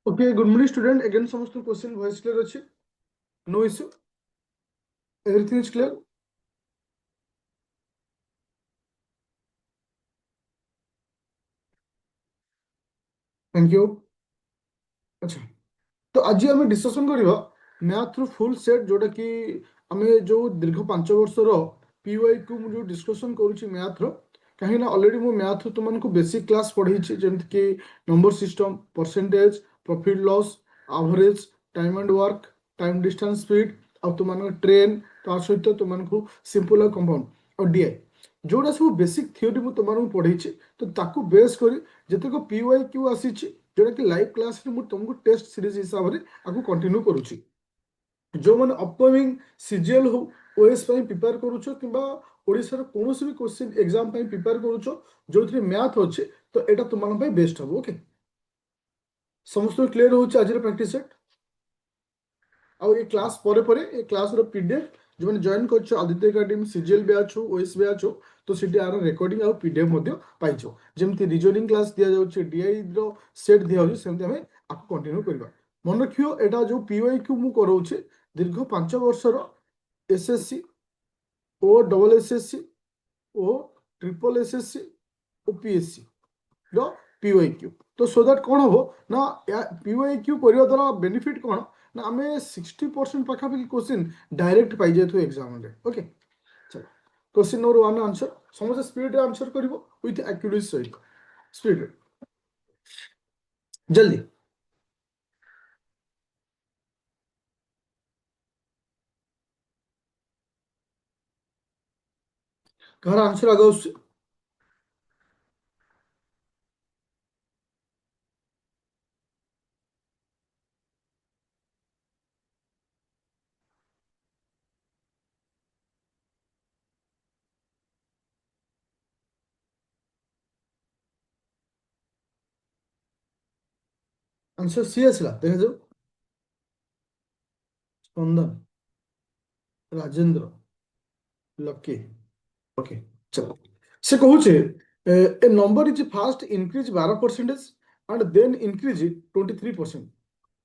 Okay, good morning, student. Again, some question voice clear ଅଛି? No issue. Everything is clear. Thank you. अच्छा, तो आज आम discussion करवा मैथ रू फुल सेट जोटा कि आम जो दीर्घ 5 वर्षर पीवाई को जो डिस्कसन करुच्ची मैथ रो कहीं ऑलरेडी मु मैथ तुमको बेसिक क्लास पढ़ी जमीक कि number system percentage profit loss average time and work time distance speed आ तुम ट्रेन ता सहित तुमको सिंपल और कंपाउंड और डीआई जोड़ा सब बेसिक थियोरी मुझे तुमको पढ़ी तो ताकू बेस कर जितक पीवाई क्यू आसी जोटा कि लाइव क्लास तुमको टेस्ट सीरीज हिसाब से आपको कंटिन्यू करुच्ची जो मैंने अपकमिंग सीजीएल हो ओएस प्रिपेयर करुच कि ओडार कौन भी क्वेश्चन एग्जाम प्रिपेयर करुच जो मैथ अच्छे तो यहाँ तुम बेस्ट हम ओके समस्त क्लीयर हो आज प्रैक्टिस सेट आउ ये क्लास ये क्लास पीडीएफ जो मैंने जॉइन कर आदित्य एकेडमी सीजीएल बैच हो ओएस बैच हो तो सीटी आर रेकर्डिंग आउ पीडीएफ पाइछ जमी रिजनिंग क्लास दि जाऊँ डीआई सेट दि जाऊँ सेमती आम आपको कंटिन्यू करवा मन रखियो एटा जो पीवाई क्यू मु कराऊे दीर्घ 5 वर्षर एसएससी ओ डबल एसएससी ओ ट्रिपल एसएससी ओ पीएससी रो पीवाई क्यू तो सो दैट कौन हम ना पीवाई क्यू करने द्वारा बेनिफिट कौन ना आम 60% पाखापाखि क्वेश्चन डायरेक्ट पाई जाए एग्जाम ओके चलो क्वेश्चन नंबर 1 आंसर समस्त स्पीड आंसर कर विथ एक्यूरेसी सहित स्पीड जल्दी कहार आंसर आगे उससे आंसर सी आसला देखा जाऊ स्पंदन राजेंद्र लकी ओके चलो से कहूचे a number is first increase 12% and then increase 23%.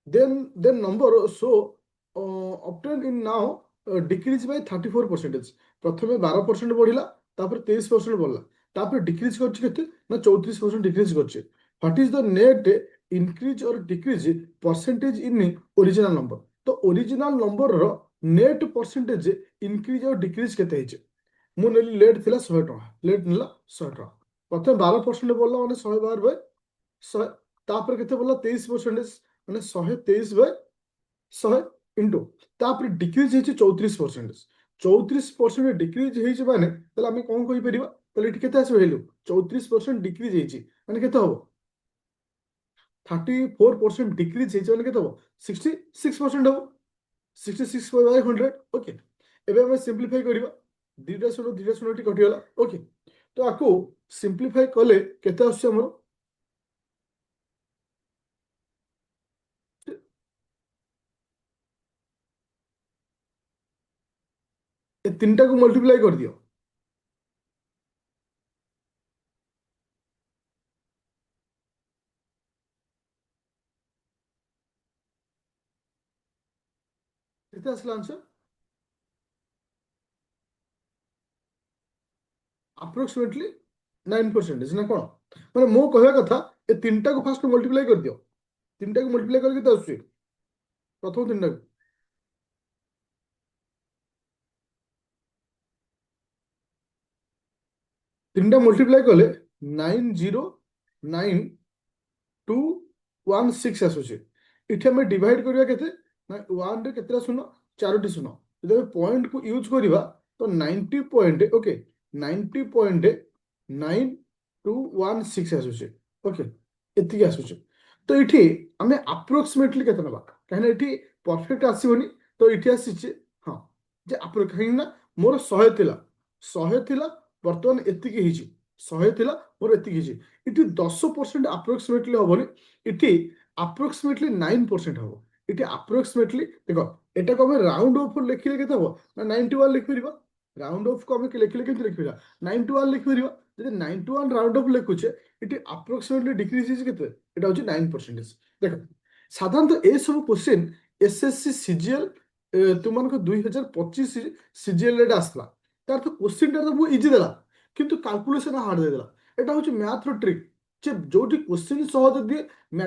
Then number so obtained in now decrease by 34%. प्रथमे 12% बढ़िला तापर 23% बढ़ला तापर डिक्रीज करछि केते ना 34% डिक्रीज करछि what is the net increase or decrease percentage in original number तो ओरिजिनल नंबर रो net percentage increase or decrease केते हिचे मु नेली लेट थिला 100 टका लेट नेला 100 टका प्रथमे 12% बढ़ला माने 112 बाय 100 तापर केते बढ़ला 23% माने 123 बाय 100 इंटू तापर डिक्रीज होइছে 34% 34% डिक्रीज होइছে माने तले हम कोन कहि परिबा तले इठी केते आसे वैल्यू 34% डिक्रीज होइছে माने केते हो 34% डिक्रीज होइছে माने केते हो 66% हो 66 बाय 100 ओके एबे हम सिंपलीफाई करिबा दुईटा शून्य टी कटिगला ओके तो आपको सिंपलीफाई कले केते आसे हमर ए तीनटा को मल्टीप्लाई कर दियो केते आसला आंसर अप्रोक्सीमेटली 9% ना कौन मैंने मो कहवा कथा ए तीनटा को फास्ट मल्टीप्लाई कर दियो तीनटा को मल्टीप्लाई करके तो आसुची प्रथम तीनटा को तीनटा मल्टीप्लाई कले 909216 आसुची इथे हम डिवाइड करबा केते ना 1 रे केतेला शून्य चारोटी शून्य जब पॉइंट को यूज करबा तो 90 पॉइंट ओके 90.9216 आसुची ओके एतिकी आसुची तो इठी हमें अप्रोक्सीमेटली केते नबा कहना इठी परफेक्ट आसीबनी तो इठी आसीची हां जे अप्रोक्स ना मोर 100 थिला 100 थिला वर्तमान एतिकी हिची 100 थिला मोर एतिकी हिची इठी 10% अप्रोक्सीमेटली होबनी इठी अप्रोक्सीमेटली 9% हो इठी अप्रोक्सीमेटली देखो एटा को हम राउंड ऑफ लिखिले केते हो ना 91 लिख परिबा राउंड ऑफ को हम लिखिले केते लिखिबा 91 लिख परिबा जदि 91 राउंड ऑफ लिखुचे इठी अप्रोक्सीमेटली डिक्रीज हिची केते एटा होची 9% देखो ସାଧାରଣତଃ ଏସବୁ କ୍ୱେଶ୍ଚିନ୍ ଏସ୍ଏସ୍ସି ସିଜିଏଲ୍ ତୁମମାନଙ୍କ 2025 ସିଜିଏଲ୍ ଆସିଥିଲା। ତାର ତ କ୍ୱେଶ୍ଚିନ୍ଟା ତ ବହୁତ ଇଜି ଦେଲା, କିନ୍ତୁ କାଲକୁଲେସନ୍ ହାର୍ଡ ଦେଇଦେଲା। ଏଇଟା ହେଉଛି ମ୍ୟାଥର ଟ୍ରିକ୍, ଯେ ଯୋଉଠି କ୍ୱେଶ୍ଚିନ୍ ସହଜ ଦିଏ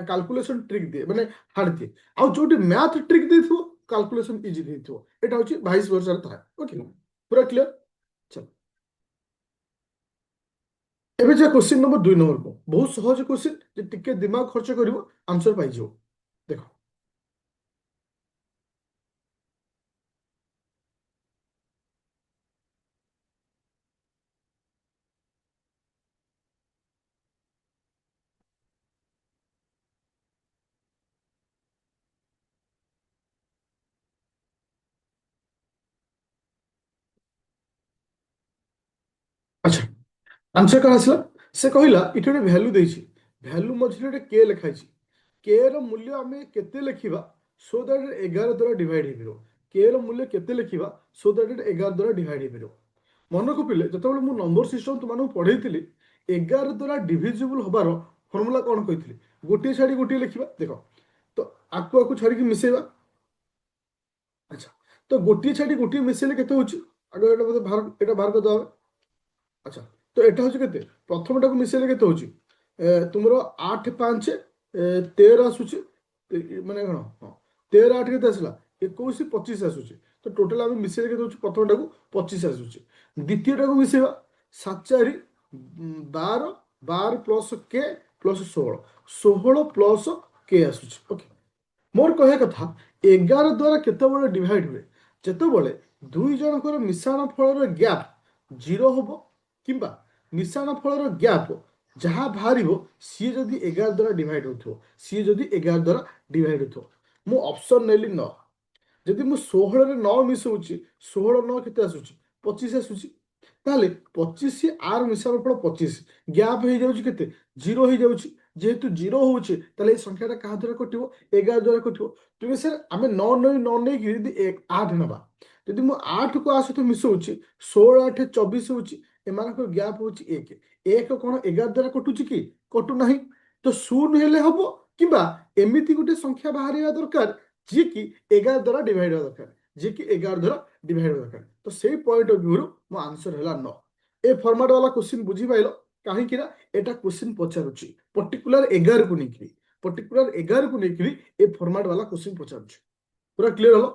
କାଲକୁଲେସନ୍ ଟ୍ରିକ୍ ଦିଏ, ମାନେ ହାର୍ଡ ଦିଏ। ଆଉ ଯୋଉଠି ମ୍ୟାଥ ଟ୍ରିକ୍ ଦେଇଥିବ କାଲକୁଲେସନ୍ ଇଜି ଦେଇଥିବ। ଏଇଟା ହେଉଛି ଭାଇସ୍ ଭର୍ସାରେ ଥାଏ। ଓକେ, ପୁରା କ୍ଲିୟର। ଚାଲ ଏବେ ଯା କ୍ୱେଶ୍ଚିନ୍ ନମ୍ବର 2 ବହୁତ ସହଜ କ୍ୱେଶ୍ଚିନ୍, ଯେ ଟିକେ ଦିମାଗ ଖର୍ଚ୍ଚ କରିବ ଆନ୍ସର ପାଇଯିବ। ଦେଖ, ଆଚ୍ଛା ଆନ୍ସର କ'ଣ ଆସିଲା? ସେ କହିଲା ଏଠି ଗୋଟେ ଭ୍ୟାଲୁ ଦେଇଛି, ଭ୍ୟାଲୁ ମଝିରେ ଗୋଟେ କେ ଲେଖା ହେଇଛି। କେ ର ମୂଲ୍ୟ ଆମେ କେତେ ଲେଖିବା ସୋ ଦ୍ୟାଟ୍ 11 ଦ୍ୱାରା ଡିଭାଇଡ୍ ହେଇପାରିବ। କେ ର ମୂଲ୍ୟ କେତେ ଲେଖିବା ସୋ ଦ୍ୟାଟ୍ 11 ଦ୍ୱାରା ଡିଭାଇଡ୍ ହେଇପାରିବ। ମନେ ରଖିଲେ, ଯେତେବେଳେ ମୁଁ ନମ୍ବର ସିଷ୍ଟମ ତୁମମାନଙ୍କୁ ପଢେଇଥିଲି, 11 ଦ୍ୱାରା ଡିଭିଜିବୁଲ ହବାର ଫର୍ମୁଲା କ'ଣ କହିଥିଲି? ଗୋଟିଏ ଛାଡ଼ି ଗୋଟିଏ ଲେଖିବା। ଦେଖ, ତ ଆକୁ ଆକୁ ଛାଡ଼ିକି ମିଶେଇବା। ଆଚ୍ଛା, ତ ଗୋଟିଏ ଛାଡ଼ି ଗୋଟିଏ ମିଶେଇଲେ କେତେ ହେଉଛି? ଆଗ ଏଇଟା ବୋଧେ ଏଇଟା ବାହାର କରିଦେବା। ଆଚ୍ଛା, ତ ଏଟା ହେଉଛି କେତେ? ପ୍ରଥମଟାକୁ ମିଶେଇଲେ କେତେ ହେଉଛି? ତୁମର 8 5 13 ଆସୁଛି। ମାନେ କ'ଣ? ହଁ, 13 8 କେତେ ଆସିଲା? 21 25 ଆସୁଛି। ତ ଟୋଟାଲ ଆମେ ମିଶେଇଲେ କେତେ ହେଉଛି? ପ୍ରଥମଟାକୁ 25 ଆସୁଛି। ଦ୍ୱିତୀୟଟାକୁ ମିଶେଇବା। 7 4 12, 12 ପ୍ଲସ୍ କେ ପ୍ଲସ୍ 16, 16 ପ୍ଲସ୍ କେ ଆସୁଛି। ଓକେ, ମୋର କହିବା କଥା, 11 ଦ୍ୱାରା କେତେବେଳେ ଡିଭାଇଡ୍ ହୁଏ? ଯେତେବେଳେ ଦୁଇ ଜଣଙ୍କର ମିଶାଣ ଫଳର ଗ୍ୟାପ୍ 0 ହବ, କିମ୍ବା ମିଶାଣ ଫଳର ଗ୍ୟାପ୍ ଯାହା ବାହାରିବ ସିଏ ଯଦି 11 ଦ୍ୱାରା ଡିଭାଇଡ୍ ହେଉଥିବ, ସିଏ ଯଦି 11 ଦ୍ୱାରା ଡିଭାଇଡ୍ ହେଉଥିବ। ମୁଁ ଅପସନ୍ ନେଲି 9। ଯଦି ମୁଁ 16ରେ 9 ମିଶାଉଛି, 16 9 କେତେ ଆସୁଛି? 25 ଆସୁଛି। ତାହେଲେ 25 ଆର ମିଶାଣ ଫଳ 25, ଗ୍ୟାପ୍ ହେଇଯାଉଛି କେତେ? 0 ହେଇଯାଉଛି। ଯେହେତୁ 0 ହେଉଛି, ତାହେଲେ এই ସଂଖ୍ୟାଟା କାହା ଦ୍ୱାରା କଟିବ? 11 ଦ୍ୱାରା କଟିବ। ତେଣୁ ସାର୍ ଆମେ 9 ନେଇକି ଯଦି 8 ନେବା, ଯଦି ମୁଁ 8କୁ ଆ ସହିତ ମିଶାଉଛି, 16 8 24 ହେଉଛି। ଏମାନଙ୍କର ଗ୍ୟାପ୍ ହେଉଛି 1। 1 କ'ଣ 11 ଦ୍ୱାରା କଟୁଛି କି? କଟୁନାହିଁ। ତ 0 ହେଲେ ହବ, କିମ୍ବା ଏମିତି ଗୋଟେ ସଂଖ୍ୟା ବାହାରିବା ଦରକାର ଯିଏକି 11 ଦ୍ୱାରା ଡିଭାଇଡ୍ ହେବା ଦରକାର, ଯିଏକି 11 ଦ୍ୱାରା ଡିଭାଇଡ୍ ହେବା ଦରକାର। ତ ସେଇ ପଏଣ୍ଟ ଅଫ୍ ଭ୍ୟୁରୁ ମୋ ଆନ୍ସର ହେଲା 9। ଏ ଫର୍ମାଟ ବାଲା କ୍ୱେଶ୍ଚିନ୍ ବୁଝିପାଇଲ? କାହିଁକି ନା ଏଟା କ୍ୱେଶ୍ଚିନ୍ ପଚାରୁଛି ପର୍ଟିକୁଲାର 11କୁ ନେଇକିରି, ପର୍ଟିକୁଲାର 11କୁ ନେଇକିରି ଏ ଫର୍ମାଟ ବାଲା କ୍ୱେଶ୍ଚିନ୍ ପଚାରୁଛି। ପୁରା କ୍ଲିୟର ହଲ?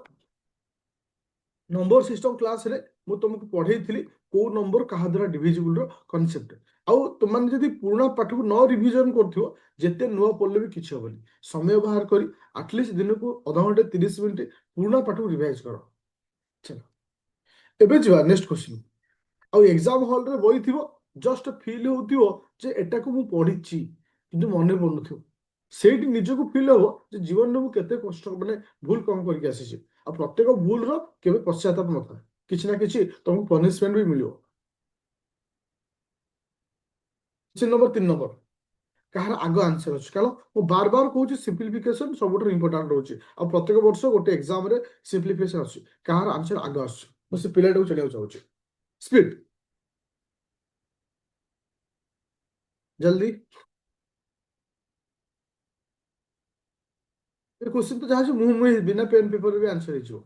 ନମ୍ବର ସିଷ୍ଟମ କ୍ଲାସରେ ମୁଁ ତୁମକୁ ପଢେଇଥିଲି କୋଉ ନମ୍ବର କାହା ଦ୍ୱାରା ଡିଭିଜିବୁଲର କନସେପ୍ଟ। ଆଉ ତୁମମାନେ ଯଦି ପୁରୁଣା ପାଠକୁ ନ ରିଭିଜନ କରୁଥିବ, ଯେତେ ନୂଆ ପଢିଲେ ବି କିଛି ହବନି। ସମୟ ବାହାର କରି ଆଟଲିଷ୍ଟ ଦିନକୁ ଅଧଘଣ୍ଟେ 30 ମିନିଟ୍ ପୁରୁଣା ପାଠକୁ ରିଭାଇଜ କର। ଚାଲ ଏବେ ଯିବା ନେକ୍ସଟ କ୍ୱେଶ୍ଚିନ୍। ଆଉ ଏକ୍ସାମ ହଲରେ ବଇଥିବ, ଜଷ୍ଟ ଫିଲ୍ ହେଉଥିବ ଯେ ଏଟାକୁ ମୁଁ ପଢିଛି, କିନ୍ତୁ ମନେ ପଡୁନଥିବ। ସେଇଠି ନିଜକୁ ଫିଲ୍ ହବ ଯେ ଜୀବନରେ ମୁଁ କେତେ କଷ୍ଟ, ମାନେ ଭୁଲ କ'ଣ କରିକି ଆସିଛି। ଆଉ ପ୍ରତ୍ୟେକ ଭୁଲର କେବେ ପଶ୍ଚାତାପ ନଥାଏ, କିଛି ନା କିଛି ତମକୁ ପନିଶମେଣ୍ଟ ବି ମିଳିବ। କ୍ୱେଶ୍ଚିନ୍ ନମ୍ବର 3 କାହାର ଆଗ ଆନ୍ସର ଅଛି? କାରଣ ମୁଁ ବାର ବାର କହୁଛି ସିମ୍ପଲିଫିକେସନ ସବୁଠାରୁ ଇମ୍ପୋର୍ଟାଣ୍ଟ ରହୁଛି। ଆଉ ପ୍ରତ୍ୟେକ ବର୍ଷ ଗୋଟେ ଏକ୍ସାମରେ ସିମ୍ପଲିଫିକେସନ ଆସୁଛି। କାହାର ଆନ୍ସର ଆଗ ଆସୁଛି? ମୁଁ ସେ ପିଲାଟାକୁ ଚିହ୍ନିବାକୁ ଚାହୁଁଛି। ସ୍ପିଡ୍, ଜଲ୍ଦି। ଏ କ୍ୱେଶ୍ଚିନ୍ ତ ଯାହା ଅଛି ମୁଁ ବିନା ପେନ୍ ପେପରରେ ବି ଆନ୍ସର ହେଇଯିବ।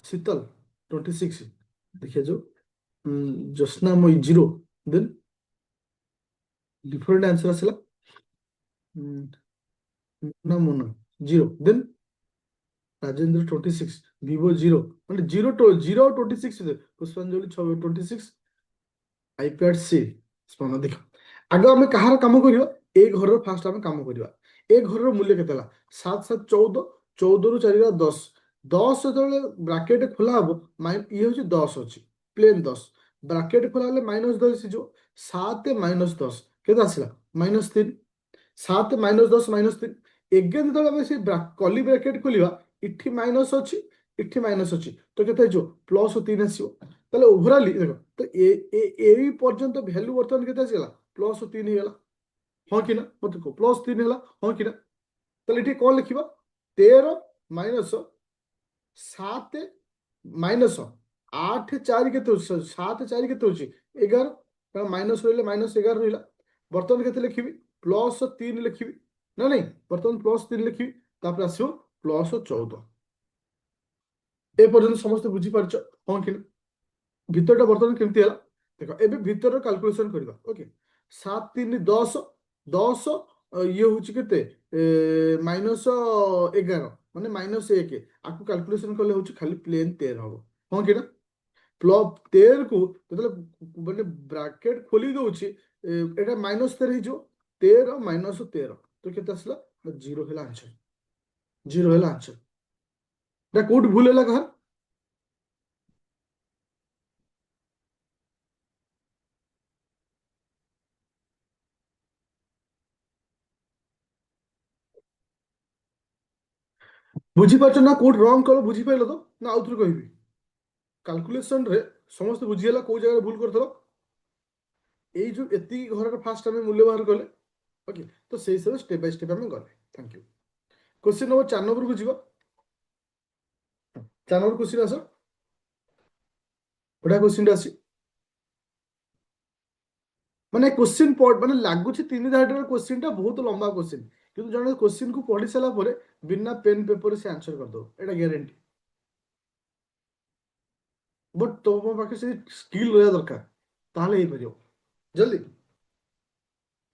ଶୀତଲ 26, ଦେଖିଆ ଯୋଉ ଜ୍ୟୋତ୍ସ୍ନା ମଇ 0, ଦେନ୍ ଡିଫରେଣ୍ଟ ଆନ୍ସର ଆସିଲା। ନା ମୋନା 0, ଦେନ୍ ରାଜେନ୍ଦ୍ର 26, ଭିଭୋ 0, ମାନେ 0 0 ଆଉ 26, ପୁଷ୍ପାଞ୍ଜଳି 26, ଆଇପ୍ୟାଡ୍ ସି। ସ୍ମରଣ ଦେଖ, ଆଗ ଆମେ କାହାର କାମ କରିବା? ଏ ଘରର ଫାଷ୍ଟ ଆମେ କାମ କରିବା। ଏ ଘରର ମୂଲ୍ୟ କେତେ ହେଲା? 7 7 14, 14 ରୁ 4 10, 10 ଯେତେବେଳେ ବ୍ରାକେଟ ଖୋଲା ହବ, ଇଏ ହଉଛି 10 ଅଛି, ପ୍ଲେନ୍ 10, ବ୍ରାକେଟ ଖୋଲା ହେଲେ -10 ହେଇଯିବ। 7 - 10 କେତେ ଆସିଲା? -3। 7 - 10 -3। ଏଗେନ୍ ଯେତେବେଳେ ଆମେ ସେଇ କଲି ବ୍ରାକେଟ ଖୋଲିବା, ଏଠି ମାଇନସ୍ ଅଛି, ଏଠି ମାଇନସ୍ ଅଛି, ତ କେତେ ହେଇଯିବ? +3 ଆସିବ। ତାହେଲେ ଓଭରାଲି ଦେଖ, ତ ଏଇ ପର୍ଯ୍ୟନ୍ତ ଭ୍ୟାଲୁ ବର୍ତ୍ତମାନ କେତେ ଆସିଗଲା? +3 ହେଇଗଲା। ହଁ କି ନା? ମତେ କୁହ, +3 ହେଲା, ହଁ କି ନା? ତାହେଲେ ଏଠି କ'ଣ ଲେଖିବା? 13 - 7 -8 4 କେତେ ହଉଛି? 7 4 କେତେ ହଉଛି? 11, କାରଣ ମାଇନସ୍ ରହିଲେ -11 ରହିଲା। ବର୍ତ୍ତମାନ କେତେ ଲେଖିବି? ପ୍ଲସ୍ 3 ଲେଖିବି ନା ନାଇଁ? ବର୍ତ୍ତମାନ +3 ଲେଖିବି, ତାପରେ ଆସିବ +14। ଏ ପର୍ଯ୍ୟନ୍ତ ସମସ୍ତେ ବୁଝିପାରୁଛ ହଁ କି ନା? ଭିତରଟା ବର୍ତ୍ତମାନ କେମିତି ହେଲା ଦେଖ। ଏବେ ଭିତର କାଲକୁଲେସନ କରିବା। ଓକେ, 7 3 10, 10 ଇଏ ହଉଛି କେତେ, -11 ମାନେ -1, ଆକୁ କାଲକୁଲେସନ କଲେ ହଉଛି ଖାଲି ପ୍ଲେନ୍ 13 ହବ ହଁ କି ନା? +13 କୁ ଯେତେବେଳେ ମାନେ ବ୍ରାକେଟ ଖୋଲି ଦଉଛି, ଏଇଟା -13 ହେଇଯିବ। 13 - 13 ତ କେତେ ଆସିଲା? 0 ହେଲା ଆନ୍ସର। 0 ହେଲା ଆନ୍ସର। ଏଟା କୋଉଠି ଭୁଲ ହେଲା କାହାର? ବୁଝିପାରୁଛ ନା କୋଉଠି ରଙ୍ଗ କଲ? ବୁଝିପାରିଲ ତ ନା ଆଉଥରେ କହିବି? କାଲକୁଲେସନ ରେ ସମସ୍ତେ ବୁଝିଗଲା କୋଉ ଜାଗାରେ ଭୁଲ କରିଥିଲ? ଏଇ ଯୋଉ ଏତିକି ଘରର ଫାଷ୍ଟ ଆମେ ମୂଲ୍ୟ ବାହାର କଲେ। ଓକେ, ତ ସେଇ ହିସାବରେ ଷ୍ଟେପ ବାଇ ଷ୍ଟେପ ଆମେ ଗଲେ। Thank you. କ୍ୱେଶ୍ଚିନ୍ ନମ୍ବର 4 ନମ୍ବରକୁ ଯିବ। 4 ନମ୍ବର କ୍ୱେଶ୍ଚିନ୍ ଆସ। ବଢିଆ କ୍ୱେଶ୍ଚିନ୍ ଅଛି। ମାନେ କ୍ୱେଶ୍ଚିନ୍ ମାନେ ଲାଗୁଛି 3 ଧାଡ଼ିର କ୍ୱେଶ୍ଚିନ୍ ଟା ବହୁତ ଲମ୍ବା କ୍ୱେଶ୍ଚିନ୍, କିନ୍ତୁ ଜଣେ କ୍ୱେଶ୍ଚିନ୍ କୁ ପଢି ସାରିଲା ପରେ ବିନା ପେନ୍ ପେପରରେ ସେ ଆନ୍ସର କରିଦବ, ଏଇଟା ଗ୍ୟାରେଣ୍ଟି। ବଟ୍ ତମ ପାଖେ ସେ ସ୍କିଲ୍ ରହିବା ଦରକାର, ତାହେଲେ ହେଇପାରିବ ଜଲ୍ଦି।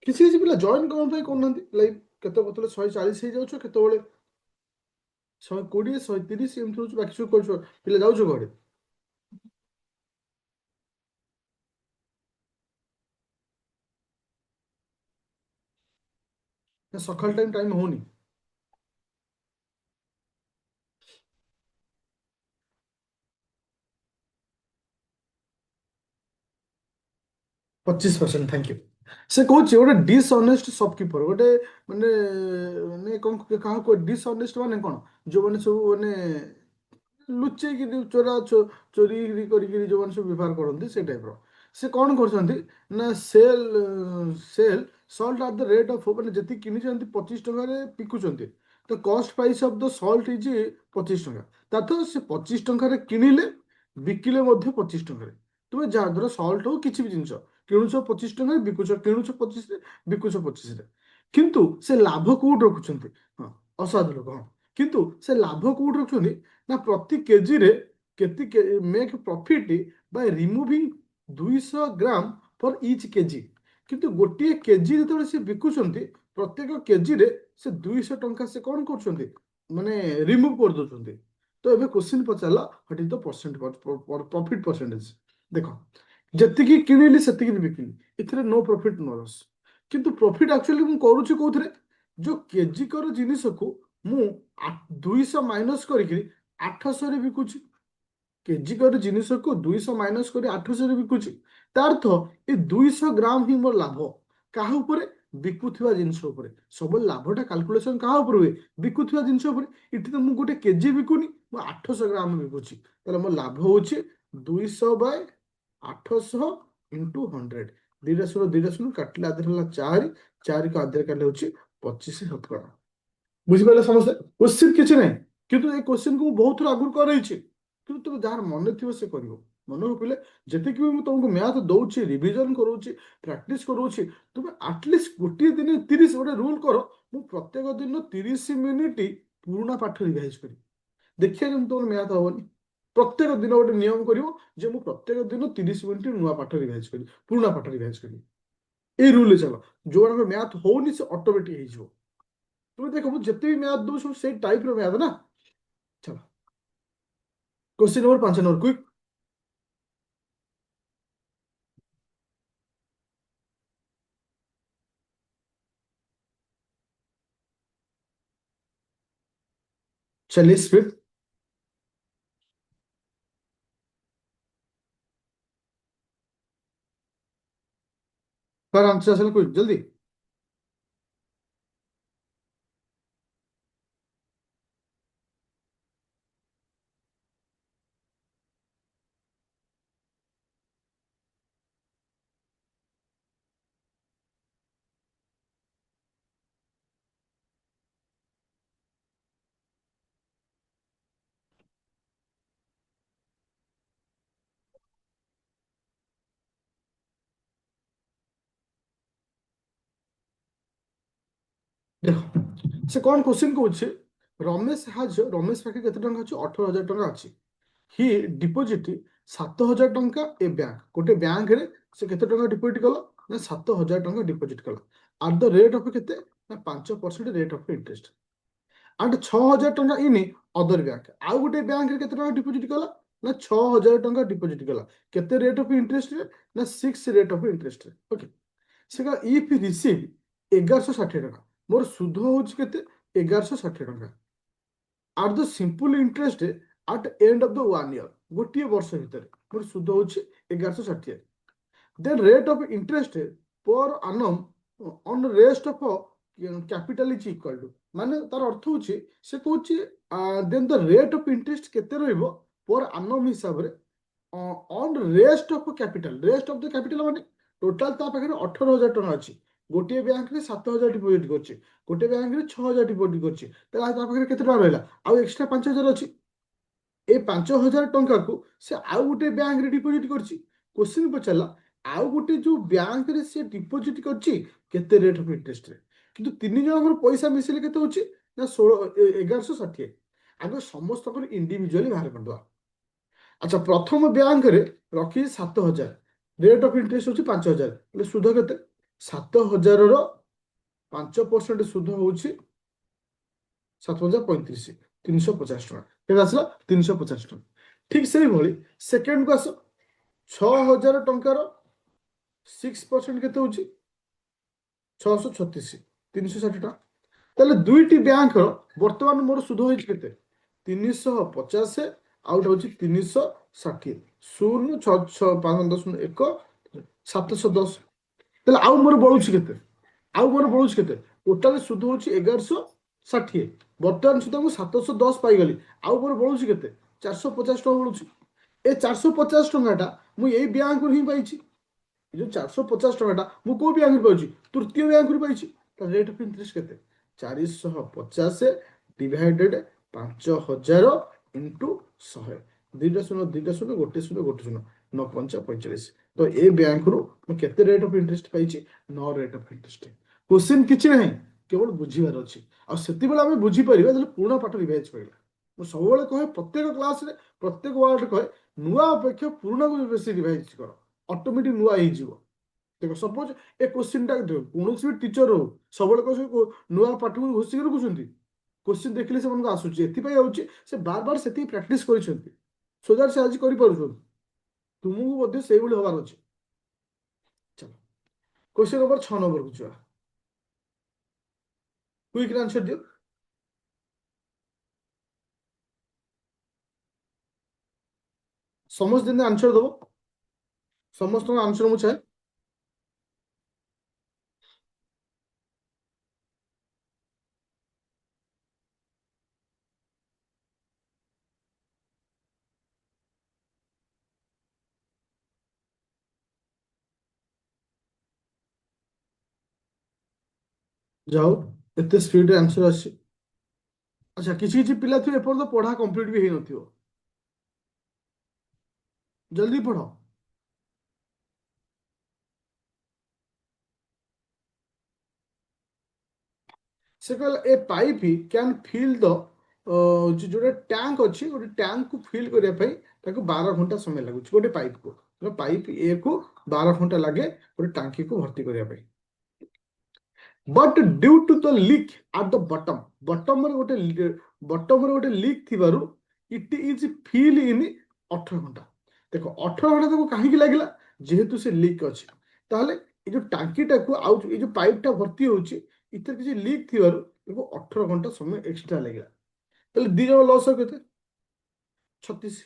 କିଛି କିଛି ପିଲା ଜଏନ୍ କଣ ପାଇଁ କରୁନାହାନ୍ତି? ଲାଇକ୍ କେତେବେଳେ 140 ହେଇଯାଉଛ, କେତେବେଳେ 120 130 ଏମିତି ହଉଛି, ବାକି ସବୁ କରୁଛ। ପିଲା ଯାଉଛ ଘରେ? ନା ସକାଳ ଟାଇମ୍ ଟାଇମ୍ ହଉନି? 25%। Thank you. ସେ କହୁଛି ଗୋଟେ ଡିସଅନେଷ୍ଟ ସପକିପର, ଗୋଟେ ମାନେ ମାନେ କଣ କାହାକୁ ଡିସଅନେଷ୍ଟ ମାନେ କଣ? ଯୋଉମାନେ ସବୁ ମାନେ ଲୁଚେଇକି ଚୋରି କରିକି ଯୋଉମାନେ ସବୁ ବ୍ୟବହାର କରନ୍ତି ସେ ଟାଇପର। ସେ କଣ କରୁଛନ୍ତି ନା sell salt at the rate of, ମାନେ ଯେତିକି କିଣିଛନ୍ତି 25 ଟଙ୍କାରେ ବିକୁଛନ୍ତି। ତ cost price of the salt is 25 ଟଙ୍କା। ତାର ସେ 25 ଟଙ୍କାରେ କିଣିଲେ, ବିକିଲେ ମଧ୍ୟ 25 ଟଙ୍କାରେ। ତୁମେ ଯାହା ଧର ସଲ୍ଟ ହଉ କିଛି ବି ଜିନିଷ କିଣୁଛ 25 ଟଙ୍କାରେ, ବିକୁଛ କିଣୁଛ 25ରେ, ବିକୁଛ 25ରେ। କିନ୍ତୁ ସେ ଲାଭ କୋଉଠି ରଖୁଛନ୍ତି? ହଁ, ଅସାଧୁ ଲୋକ। ହଁ, କିନ୍ତୁ ସେ ଲାଭ କୋଉଠି ରଖୁଛନ୍ତି ନା ପ୍ରତି କେଜିରେ କେତେ make profit Bai removing 200 gram for each KG. କିନ୍ତୁ ଗୋଟିଏ କେଜି ଯେତେବେଳେ ସେ ବିକୁଛନ୍ତି, ପ୍ରତ୍ୟେକ କେଜିରେ ସେ 200 ଟଙ୍କା ସେ କଣ କରୁଛନ୍ତି, ମାନେ ରିମୁଭ୍ କରିଦଉଛନ୍ତି। ତ ଏବେ କ୍ୱେଶ୍ଚିନ୍ ପଚାରିଲା what is the percent profit percentage. ଦେଖ, ଯେତିକି କିଣିଲି ସେତିକି ବିକିଲି, ଏଥିରେ ନୋ ପ୍ରଫିଟ୍ ନୋ ଲସ୍। କିନ୍ତୁ ପ୍ରଫିଟ୍ ଆକ୍ଚୁଆଲି ମୁଁ କରୁଛି କୋଉଥିରେ? ଯୋଉ କେଜିକର ଜିନିଷକୁ ମୁଁ 200 ମାଇନସ୍ କରିକି 800ରେ ବିକୁଛି। କେଜିକର ଜିନିଷକୁ 200 ମାଇନସ୍ କରି 800ରେ ବିକୁଛି। ତା ଅର୍ଥ ଏ 200 ଗ୍ରାମ ହିଁ ମୋର ଲାଭ। କାହା ଉପରେ? ବିକୁଥିବା ଜିନିଷ ଉପରେ। ସବୁବେଳେ ଲାଭଟା କାଲକୁଲେସନ କାହା ଉପରେ ହୁଏ? ବିକୁଥିବା ଜିନିଷ ଉପରେ। ଏଠି ତ ମୁଁ ଗୋଟେ କେଜି ବିକୁନି, ମୁଁ 800 ଗ୍ରାମ ବିକୁଛି, ତାହେଲେ ମୋ ଲାଭ ହଉଛି 200/800 × 100। ଦିଟା ଶୂନ ଦିଟା ଶୂନ କାଟିଲେ ଆଧରେ ହେଲା 4, 4କୁ ଆଧରେ କାଟିଲେ ହଉଛି 25 ଶତକଡ଼ା। ବୁଝିପାରିଲେ ସମସ୍ତେ? କ୍ୱେଶ୍ଚିନ୍ କିଛି ନାହିଁ, କିନ୍ତୁ ଏଇ କ୍ୱେଶ୍ଚିନ୍କୁ ମୁଁ ବହୁତ ଥର ଆଗରୁ କରେଇଛି। କିନ୍ତୁ ତୁମେ ଯାହାର ମନେ ଥିବ ସେ କରିବ। ମନେ ରଖିଲେ, ଯେତିକି ବି ମୁଁ ତମକୁ ମ୍ୟାଥ ଦଉଛି, ରିଭିଜନ କରଉଛି, ପ୍ରାକ୍ଟିସ କରଉଛି, ତୁମେ ଆଟଲିଷ୍ଟ ଗୋଟିଏ ଦିନ 30, ଗୋଟେ ରୁଲ କର, ମୁଁ ପ୍ରତ୍ୟେକ ଦିନ 30 ମିନିଟ୍ ପୁରୁଣା ପାଠ ରିଭାଇଜ କରିବି। ଦେଖିବା ଯେମିତି ତମର ମ୍ୟାଥ ହବନି। ପ୍ରତ୍ୟେକ ଦିନ ଗୋଟେ ନିୟମ କରିବ ଯେ ମୁଁ ପ୍ରତ୍ୟେକ ଦିନ 30 ମିନିଟ୍ ନୂଆ ପାଠ ରିଭାଇଜ କରିବି, ପୁରୁଣା ପାଠ ରିଭାଇଜ କରିବି। ଏଇ ରୁଲରେ ଚାଲ। ଯୋଉମାନଙ୍କର ମ୍ୟାଥ ହଉନି ସେ ଅଟୋମେଟିକ ହେଇଯିବ। ତୁମେ ଦେଖ, ମୁଁ ଯେତେ ବି ମ୍ୟାଥ ଦଉଛି ସବୁ ସେଇ ଟାଇପର ମ୍ୟାଥ ନା। ଚାଲ, क्वेश्चन नंबर 5 नंबर क्विक। चलिए स्पीड पर आंसर असल क्विक जल्दी। ଦେଖ ସେ କଣ କ୍ୱେଶ୍ଚିନ୍ କହୁଛି, ରମେଶ ପାଖରେ କେତେ ଟଙ୍କା ଅଛି? 18,000 ଟଙ୍କା ଅଛି। ହି ଡିପୋଜିଟ୍ 7,000 ଟଙ୍କା ଏ ବ୍ୟାଙ୍କ, ଗୋଟେ ବ୍ୟାଙ୍କରେ ସେ କେତେ ଟଙ୍କା ଡିପୋଜିଟ୍ କଲା ନା 7,000 ଟଙ୍କା ଡିପୋଜିଟ୍ କଲା। ଆଟ୍ ଦ ରେଟ୍ ଅଫ୍ କେତେ ନା 5% ରେଟ୍ ଅଫ୍ ଇଣ୍ଟରେଷ୍ଟ। ଆଣ୍ଡ 6,000 ଟଙ୍କା ଇନ୍ ଅଦର ବ୍ୟାଙ୍କ, ଆଉ ଗୋଟେ ବ୍ୟାଙ୍କରେ କେତେ ଟଙ୍କା ଡିପୋଜିଟ୍ କଲା ନା 6,000 ଟଙ୍କା ଡିପୋଜିଟ୍ କଲା। କେତେ ରେଟ୍ ଅଫ୍ ଇଣ୍ଟରେଷ୍ଟରେ ନା 6 ରେଟ୍ ଅଫ୍ ଇଣ୍ଟରେଷ୍ଟରେ। ଓକେ, ସେ ଇଫ୍ ରିସିଭ୍ 1,160 ଟଙ୍କା, ମୋର ସୁଧ ହଉଛି କେତେ? 1,160 ଟଙ୍କା। At the simple interest at end of the 1 year, ଗୋଟିଏ ବର୍ଷ ଭିତରେ ମୋର ସୁଧ ହଉଛି 1,160। Then rate of interest per annum on rest of capital is equal to, ମାନେ ତାର ଅର୍ଥ ହଉଛି ସେ କହୁଛି then the rate of interest କେତେ ରହିବ ପର ଆନମ୍ ହିସାବରେ on rest of capital. Rest of the capital ମାନେ ଟୋଟାଲ ତା ପାଖରେ 18,000 ଟଙ୍କା ଅଛି। ଗୋଟିଏ ବ୍ୟାଙ୍କରେ 7,000 ଡିପୋଜିଟ୍ କରୁଛି, ଗୋଟେ ବ୍ୟାଙ୍କରେ 6,000 ଡିପୋଜିଟ୍ କରୁଛି, ତାହେଲେ ତା ପାଖରେ କେତେ ଟଙ୍କା ରହିଲା? ଆଉ ଏକ୍ସଟ୍ରା 5,000 ଅଛି। ଏ 5,000 ଟଙ୍କାକୁ ସେ ଆଉ ଗୋଟେ ବ୍ୟାଙ୍କରେ ଡିପୋଜିଟ୍ କରିଛି। କ୍ୱେଶ୍ଚିନ୍ ପଚାରିଲା ଆଉ ଗୋଟେ ଯୋଉ ବ୍ୟାଙ୍କରେ ସେ ଡିପୋଜିଟ୍ କରିଛି କେତେ ରେଟ୍ ଅଫ୍ ଇଣ୍ଟରେଷ୍ଟରେ, କିନ୍ତୁ ତିନି ଜଣଙ୍କର ପଇସା ମିଶିଲେ କେତେ ହଉଛି ନା 1,160। ଆଗ ସମସ୍ତଙ୍କର ଇଣ୍ଡିଭିଜୁଆଲି ବାହାର କରିଦେବା। ଆଚ୍ଛା, ପ୍ରଥମ ବ୍ୟାଙ୍କରେ ରଖିଛି 7,000, ରେଟ୍ ଅଫ୍ ଇଣ୍ଟରେଷ୍ଟ ହଉଛି 5,000, ହେଲେ ସୁଧ କେତେ? 7,000ର 5% ସୁଧ ହଉଛି 7,035, 350 ଟଙ୍କା। କେତେ ଆସିଲା? 350 ଟଙ୍କା। ଠିକ ସେଇଭଳି ସେକେଣ୍ଡକୁ ଆସ, 6,000 ଟଙ୍କାର 6% କେତେ ହଉଛି? 636, 360 ଟଙ୍କା। ତାହେଲେ ଦୁଇଟି ବ୍ୟାଙ୍କର ବର୍ତ୍ତମାନ ମୋର ସୁଧ ହେଇଛି କେତେ? 350, ଆଉ ଗୋଟେ ହଉଛି 360। 0 6 6 5 ଦଶମିକ 1 710। ତାହେଲେ ଆଉ ମୋର ବଳୁଛି କେତେ? ଆଉ ମୋର ବଳୁଛି କେତେ? ଟୋଟାଲ ସୁଧ ହଉଛି 1,160। ବର୍ତ୍ତମାନ ସୁଦ୍ଧା ମୁଁ 710 ପାଇଗଲି। ଆଉ ମୋର ବଳୁଛି କେତେ? 450 ଟଙ୍କା ବଳୁଛି। ଏ 450 ଟଙ୍କାଟା ମୁଁ ଏଇ ବ୍ୟାଙ୍କରୁ ହିଁ ପାଇଛି। ଏ ଯୋଉ 450 ଟଙ୍କାଟା ମୁଁ କୋଉ ବ୍ୟାଙ୍କରୁ ପାଇଛି? ତୃତୀୟ ବ୍ୟାଙ୍କରୁ ପାଇଛି। ତା ରେଟ୍ ଅଫ୍ ଇଣ୍ଟରେଷ୍ଟ କେତେ? 450 ଡିଭାଇଡେଡ୍ 5,000 ଇଣ୍ଟୁ 100। ଦୁଇଟା ଶୂନ ଦୁଇଟା ଶୂନ ଗୋଟେ ଶୂନ ଗୋଟେ ଶୂନ, 9 5 45। ତ ଏ ବ୍ୟାଙ୍କରୁ ମୁଁ କେତେ ରେଟ୍ ଅଫ୍ ଇଣ୍ଟରେଷ୍ଟ ପାଇଛି? 9 ରେଟ୍ ଅଫ୍ ଇଣ୍ଟରେଷ୍ଟ। କ୍ୱେଶ୍ଚିନ୍ କିଛି ନାହିଁ, କେବଳ ବୁଝିବାର ଅଛି। ଆଉ ସେତେବେଳେ ଆମେ ବୁଝିପାରିବା ଯେତେବେଳେ ପୁରୁଣା ପାଠ ରିଭାଇଜ କରିବା। ମୁଁ ସବୁବେଳେ କହେ, ପ୍ରତ୍ୟେକ କ୍ଲାସରେ ପ୍ରତ୍ୟେକ ୱାର୍ଡ କହେ, ନୂଆ ଅପେକ୍ଷା ପୁରୁଣାକୁ ବେଶୀ ରିଭାଇଜ କର, ଅଟୋମେଟିକ ନୂଆ ହେଇଯିବ। ଦେଖ ସପୋଜ ଏ କ୍ୱେଶ୍ଚିନ୍ଟା କୌଣସି ବି ଟିଚର ହଉ ସବୁବେଳେ ନୂଆ ପାଠକୁ ଘୋଷିକି ରଖୁଛନ୍ତି। କ୍ୱେଶ୍ଚିନ୍ ଦେଖିଲେ ସେମାନଙ୍କୁ ଆସୁଛି, ଏଥିପାଇଁ ଆଉଛି ସେ ବାର ବାର ସେତିକି ପ୍ରାକ୍ଟିସ କରିଛନ୍ତି, ସୋ ଦ୍ୟାଟ୍ ସେ ଆଜି କରିପାରୁଛନ୍ତି। ତୁମକୁ ମଧ୍ୟ ସେଇଭଳି ହବାର ଅଛି। ଚାଲ କ୍ୱେଶ୍ଚିନ୍ ନମ୍ବର 6 ନମ୍ବରକୁ ଯିବା। କୁଇକ୍ ଆନ୍ସର ଦିଅ। ସମସ୍ତେ ଯେମିତି ଆନ୍ସର ଦବ, ସମସ୍ତଙ୍କ ଆନ୍ସର ମୁଁ ଚାହେଁ। ଯାଉ ଏତେ ସ୍ପିଡରେ ଆନ୍ସର ଆସିଛି। ଆଚ୍ଛା, କିଛି କିଛି ପିଲା ଥିବେ ଏପର୍ଯ୍ୟନ୍ତ ପଢା କମ୍ପ୍ଲିଟ ବି ହେଇନଥିବ, ଜଲ୍ଦି ପଢ। ସେ କହିଲା ଏ ପାଇପ୍ କ୍ୟାନ୍ ଫିଲ୍ ଦ ଯୋଉଟା ଟ୍ୟାଙ୍କ ଅଛି, ଗୋଟେ ଟ୍ୟାଙ୍କକୁ ଫିଲ୍ କରିବା ପାଇଁ ତାକୁ 12 ଘଣ୍ଟା ସମୟ ଲାଗୁଛି ଗୋଟେ ପାଇପକୁ। ପାଇପ୍ ଏ କୁ 12 ଘଣ୍ଟା ଲାଗେ ଗୋଟେ ଟାଙ୍କିକୁ ଭର୍ତ୍ତି କରିବା ପାଇଁ। But due to the leak at the bottom, ବଟମରେ ଗୋଟେ ଲିକ୍ ଥିବାରୁ ଇଟ୍ ଇଜ୍ ଫିଲ୍ ଇନ୍ 18 ଘଣ୍ଟା। ଦେଖ 18 ଘଣ୍ଟା ତାକୁ କାହିଁକି ଲାଗିଲା? ଯେହେତୁ ସେ ଲିକ୍ ଅଛି। ତାହେଲେ ଏଇ ଯୋଉ ଟାଙ୍କିଟାକୁ ଆଉ ଏଇ ଯୋଉ ପାଇପଟା ଭର୍ତ୍ତି ହଉଛି, ଏଥିରେ କିଛି ଲିକ୍ ଥିବାରୁ ତାକୁ 18 ଘଣ୍ଟା ସମୟ ଏକ୍ସଟ୍ରା ଲାଗିଲା। ତାହେଲେ ଦି ଜଣ ଲସ୍ କେତେ? 36।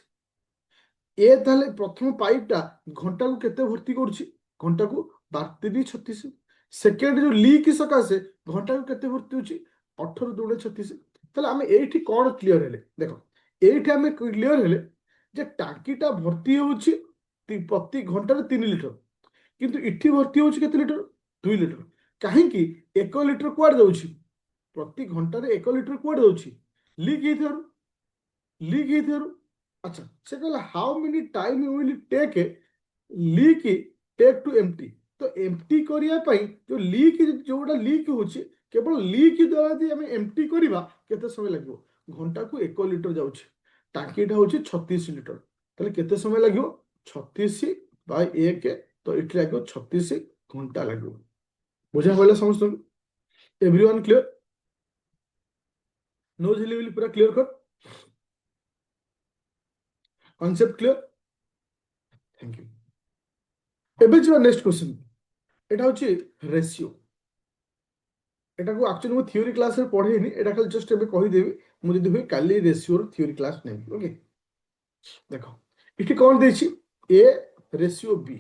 ଏ ତାହେଲେ ପ୍ରଥମ ପାଇପଟା ଘଣ୍ଟାକୁ କେତେ ଭର୍ତ୍ତି କରୁଛି? ଘଣ୍ଟାକୁ 12×3=36। ସେକେଣ୍ଡ ଯୋଉ ଲିକ୍ ସକାଶେ ଘଣ୍ଟାକୁ କେତେ ଭର୍ତ୍ତି ହଉଛି? 18×2=36। ତାହେଲେ ଆମେ ଏଇଠି କଣ କ୍ଲିୟର ହେଲେ? ଦେଖ ଏଇଠି ଆମେ କ୍ଲିୟର ହେଲେ ଯେ ଟାଙ୍କିଟା ଭର୍ତ୍ତି ହଉଛି ପ୍ରତି ଘଣ୍ଟାରେ 3 ଲିଟର, କିନ୍ତୁ ଏଠି ଭର୍ତ୍ତି ହଉଛି କେତେ ଲିଟର? 2 ଲିଟର। କାହିଁକି? 1 ଲିଟର କୁଆଡେ ଯାଉଛି? ପ୍ରତି ଘଣ୍ଟାରେ 1 ଲିଟର କୁଆଡେ ଯାଉଛି? ଲିକ୍ ହେଇଥିବାରୁ। ଲିକ୍ ହେଇଥିବାରୁ। ଆଚ୍ଛା, ସେ କହିଲା how many time will take leak take to empty. तो एम्प्टी करिया पई जो लीक जोटा लीक होची केवल लीक द्वारा यदि आम एम्प्टी करवा केते समय लागो घंटा को 1 लिटर जाउची टाकीटा होची 36 लिटर ताले केते समय लागो 36 बाय 1 तो इट लागो 36 घंटा लागो बुझा पड़ला समस्त एवरीवन क्लियर नो झिलिबिली पूरा क्लियर कर कॉन्सेप्ट क्लियर थैंक यू एबे जो नेक्स्ट क्वेश्चन এটা হচ্ছে রেশিও এটাকে আক্চুয়ালি মু থিওরি ক্লাসে পড়েইনি এটা খালি জস্ট এবে কহিদেবি মু যদি হুଏ কালি রেশিওর থিওরি ক্লাস নেবি ওকে দেখো এটি কোন দিয়েছি এ রেশিও বি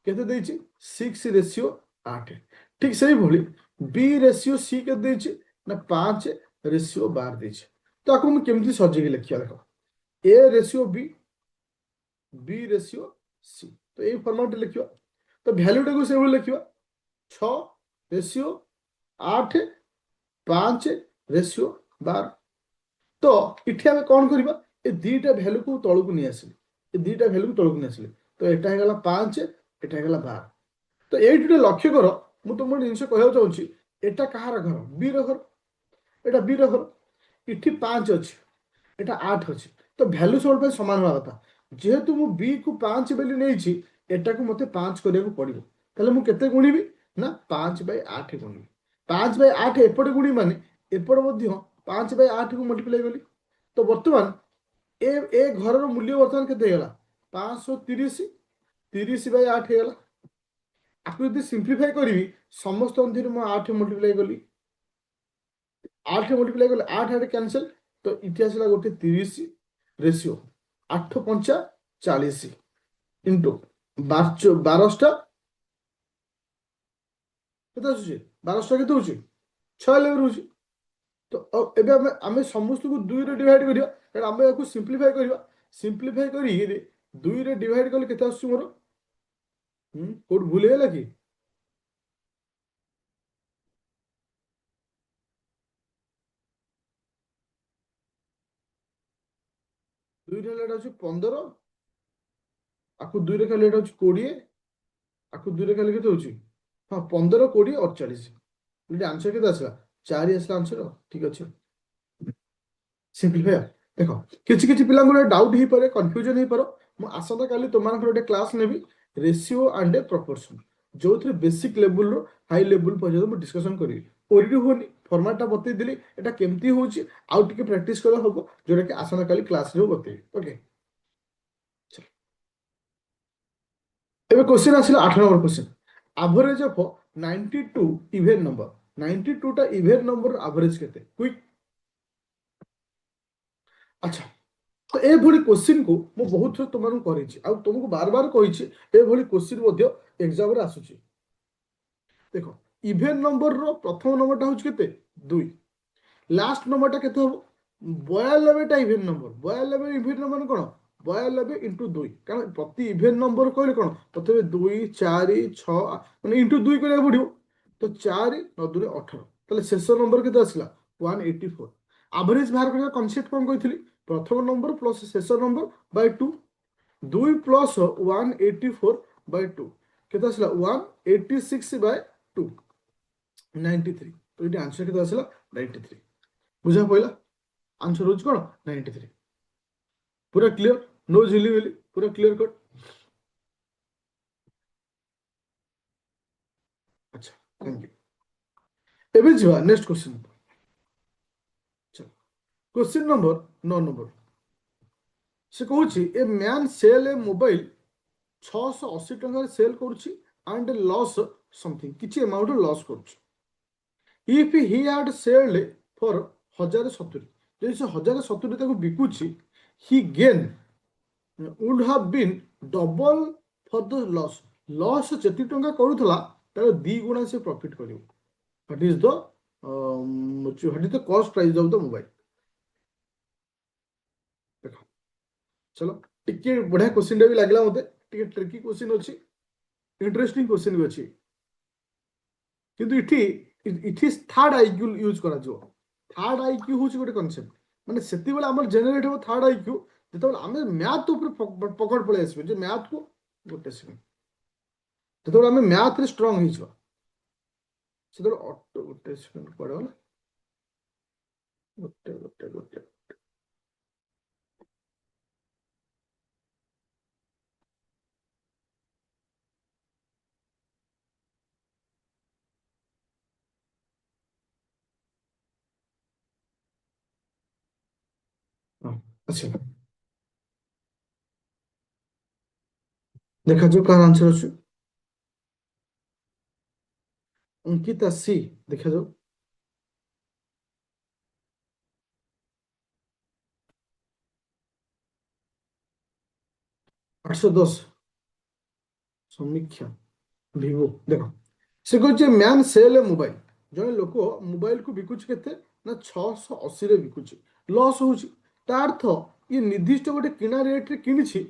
কেতে দিয়েছি 6 রেশিও 8 ঠিক সেইভাবে বি রেশিও সি কেতে দিয়েছি না 5 রেশিও 12 দিয়েছি তো আকু মু কেমতি সজেইকি লেখিয়া দেখো এ রেশিও বি রেশিও সি তো এই ফর্মাটে লিখিবা তো ভ্যালুটাকে সেইভাবে লিখিবা 6 রেশিও 8 5 ରେସିଓ 12 ତ ଏଠି ଆମେ କ'ଣ କରିବା ଏ ଦୁଇଟା ଭ୍ୟାଲୁକୁ ତଳକୁ ନେଇ ଆସିଲେ ଏ ଦୁଇଟା ଭ୍ୟାଲୁକୁ ତଳକୁ ନେଇ ଆସିଲେ ତ ଏଟା ହେଇଗଲା 5 ଏଟା ହେଇଗଲା 12 ତ ଏଇଠି ଗୋଟେ ଲକ୍ଷ୍ୟ କର ମୁଁ ତୁମକୁ ଗୋଟେ ଜିନିଷ କହିବାକୁ ଚାହୁଁଛି ଏଟା କାହାର ଘର ବି ର ଘର ଏଟା ବି ର ଘର ଏଠି 5 ଅଛି ଏଟା 8 ଅଛି ତ ଭ୍ୟାଲୁ ସବୁବେଳେ ପାଇଁ ସମାନ ହେବା କଥା ଯେହେତୁ ମୁଁ ବି କୁ 5 ବୋଲି ନେଇଛି ଏଟାକୁ ମୋତେ 5 କରିବାକୁ ପଡ଼ିବ ତାହେଲେ ମୁଁ କେତେ ଗୁଣିବି ନା 5/8 ଗୁଣିବି 5/8 ଏପଟେ ଗୁଣି ମାନେ ଏପଟେ ମଧ୍ୟ 5/8 କୁ ମଲ୍ଟିପ୍ଲାଏ କଲି ତ ବର୍ତ୍ତମାନ ଏ ଘରର ମୂଲ୍ୟ ବର୍ତ୍ତମାନ କେତେ ହେଇଗଲା 530 30/8 ହେଇଗଲା ଆକୁ ଯଦି ସିମ୍ପ୍ଲିଫାଏ କରିବି ସମସ୍ତ ମଧ୍ୟରେ ମୁଁ 8 ମଲ୍ଟିପ୍ଲାଏ କଲି 8 ମଲ୍ଟିପ୍ଲାଏ କଲେ 8 8 କ୍ୟାନସେଲ ତ ଇଠି ଆସିଲା ଗୋଟେ 30 ରେସିଓ 8 ପଞ୍ଚା 40 ଇଣ୍ଟୁ 12ଟା କେତେ ଆସୁଛି 12ଟା କେତେ ହଉଛି 6 ଲେଭେଲ ହଉଛି ତ ଏବେ ଆମେ ସମସ୍ତଙ୍କୁ 2 ରେ ଡିଭାଇଡ କରିବା କାରଣ ଆମେ ୟାକୁ ସିମ୍ପ୍ଲିଫାଏ କରିବା ସିମ୍ପ୍ଲିଫାଏ କରି 2 ରେ ଡିଭାଇଡ କଲେ କେତେ ଆସୁଛି ମୋର କୋଉଠି ଭୁଲ ହେଇଗଲା କି 2 ରେ ହେଲେ ଏଟା ହଉଛି 15 ଆକୁ 2 ରେ ଖାଲି ଏଟା ହଉଛି 20 ଆକୁ 2 ରେ ଖାଲି କେତେ ହଉଛି ହଁ 15 20 48 ଏଠି ଆନ୍ସର କେତେ ଆସିଲା 4 ଆସିଲା ଆନ୍ସର ଠିକ ଅଛି ସିମ୍ପ୍ଲିଫାଏ ଦେଖ କିଛି କିଛି ପିଲାଙ୍କର ଡାଉଟ୍ ହେଇପାରେ କନଫ୍ୟୁଜନ ହେଇପାର ମୁଁ ଆସନ୍ତା କାଲି ତୁମମାନଙ୍କର ଗୋଟେ କ୍ଲାସ୍ ନେବି ରେସିଓ ଆଣ୍ଡ ପ୍ରପୋର୍ସନ ଯୋଉଥିରେ ବେସିକ ଲେବୁଲରୁ ହାଇ ଲେବୁଲ ପର୍ଯ୍ୟନ୍ତ ମୁଁ ଡିସ୍କସନ କରିବି ଓରିଡି ହୁଏନି ଫର୍ମାଟଟା ବତେଇଦେଲି ଏଟା କେମିତି ହଉଛି ଆଉ ଟିକେ ପ୍ରାକ୍ଟିସ କଲେ ହବ ଯୋଉଟାକି ଆସନ୍ତା କାଲି କ୍ଲାସରେ ବତେଇବି ଓକେ ଏବେ କ୍ୱେଶ୍ଚିନ୍ ଆସିଲା 8 number question average of 92 even number 92ଟା ଇଭେନ୍ ନମ୍ବର ଆଭରେଜ କେତେ କ୍ୱିକ୍ ଆଚ୍ଛା ତ ଏଭଳି କ୍ୱେଶ୍ଚିନ୍କୁ ମୁଁ ବହୁତ ଥର ତୁମମାନଙ୍କୁ କରିଛି ଆଉ ତୁମକୁ ବାର ବାର କହିଛି ଏଭଳି କ୍ୱେଶ୍ଚିନ୍ ମଧ୍ୟ ଏକ୍ଜାମରେ ଆସୁଛି ଦେଖ ଇଭେନ୍ ନମ୍ବରର ପ୍ରଥମ ନମ୍ବରଟା ହେଉଛି କେତେ 2 ଲାଷ୍ଟ ନମ୍ବରଟା କେତେ ହବ 92ଟା ଇଭେନ୍ ନମ୍ବର 92 ଇଭେନ୍ ନମ୍ବର କ'ଣ 92 ଇଣ୍ଟୁ 2 କାରଣ ପ୍ରତି ଇଭେନ୍ ନମ୍ବର କହିଲେ କ'ଣ ପ୍ରଥମେ 2 4 6 ମାନେ ଇଣ୍ଟୁ 2 କରିବାକୁ ପଡ଼ିବ ତ 4 9 2 18 ତାହେଲେ ଶେଷ ନମ୍ବର କେତେ ଆସିଲା 184 ଆଭରେଜ ବାହାର କରିବା କନସେପ୍ଟ କ'ଣ କହିଥିଲି ପ୍ରଥମ ନମ୍ବର ପ୍ଲସ୍ ଶେଷ ନମ୍ବର ବାଇ 2 2 ପ୍ଲସ୍ 184/2 କେତେ ଆସିଲା 186/2 93 ତ ଏଠି ଆନ୍ସର କେତେ ଆସିଲା 93 ବୁଝା ପଇଲା आंसर हो कौन 93 पूरा क्लियर नो झिली मिली पूरा क्लियर कट अच्छा थैंक यू एबे जीवा नेक्स्ट क्वेश्चन चल क्वेश्चन नंबर 9 नंबर से कहूची a man sell a mobile 680 टंका सेल करूची एंड लॉस समथिंग किछि अमाउंट लॉस करूची if he had sold for 1070 ଯଦି ସେ 1070 ତାକୁ ବିକୁଛି he gain would have been double for the loss loss ଯେତିକି ଟଙ୍କା କରୁଥିଲା ତାର 2 ଗୁଣା ସେ ପ୍ରଫିଟ୍ କରିବ ହ୍ୱାଟ୍ ଇଜ ଦ କଷ୍ଟ ପ୍ରାଇସ୍ ଅଫ୍ ଦ ମୋବାଇଲ ଦେଖ ଚलो ଟିକେ ବଢିଆ କ୍ୱେଶ୍ଚିନ୍ ବି ଲାଗିଲା ମତେ ଟିକେ ଟ୍ରିକି କ୍ୱେଶ୍ଚିନ୍ ଅଛି ଇଣ୍ଟରେଷ୍ଟିଂ କ୍ୱେଶ୍ଚିନ୍ ବି ଅଛି କିନ୍ତୁ ଏଠି ଥାର୍ଡ ଆଇକ୍ୟୁ ୟୁଜ୍ କରାଯିବ থার্ড আইকিউ হচ্ছে গোটে কনসেপ্ট মানে সেতবে আমার জেনারেট হব থার্ড আইকিউ যেতবে আমি ম্যাথ উপরে পকড় পড়ে আসবে যে ম্যাথ কু গোটে সেকেন্ড ଯେତେବେଳେ ଆମେ ମ୍ୟାଥରେ ଷ୍ଟ୍ରଙ୍ଗ ହେଇଯିବା ସେତେବେଳେ ଅଟୋ ଗୋଟେ ସେକେଣ୍ଡ କୁଆଡେ ଗଲା ଗୋଟେ ଗୋଟେ ଗୋଟେ ହଁ ଆଚ୍ଛା ଦେଖାଯାଉ କାହାର ଆନ୍ସର ଅଛି ଅଙ୍କିତା ସି ଦେଖାଯାଉ 810 ସମୀକ୍ଷା ଭିଭୋ ଦେଖ ସେ କହୁଛି ମ୍ୟାନ୍ ସେଲ୍ ଏ ମୋବାଇଲ ଜଣେ ଲୋକ ମୋବାଇଲକୁ ବିକୁଛି କେତେ ନା 680ରେ ବିକୁଛି ଲସ୍ ହଉଛି ତା ଅର୍ଥ ଇଏ ନିର୍ଦ୍ଦିଷ୍ଟ ଗୋଟେ କିଣା ରେଟ୍ରେ କିଣିଛି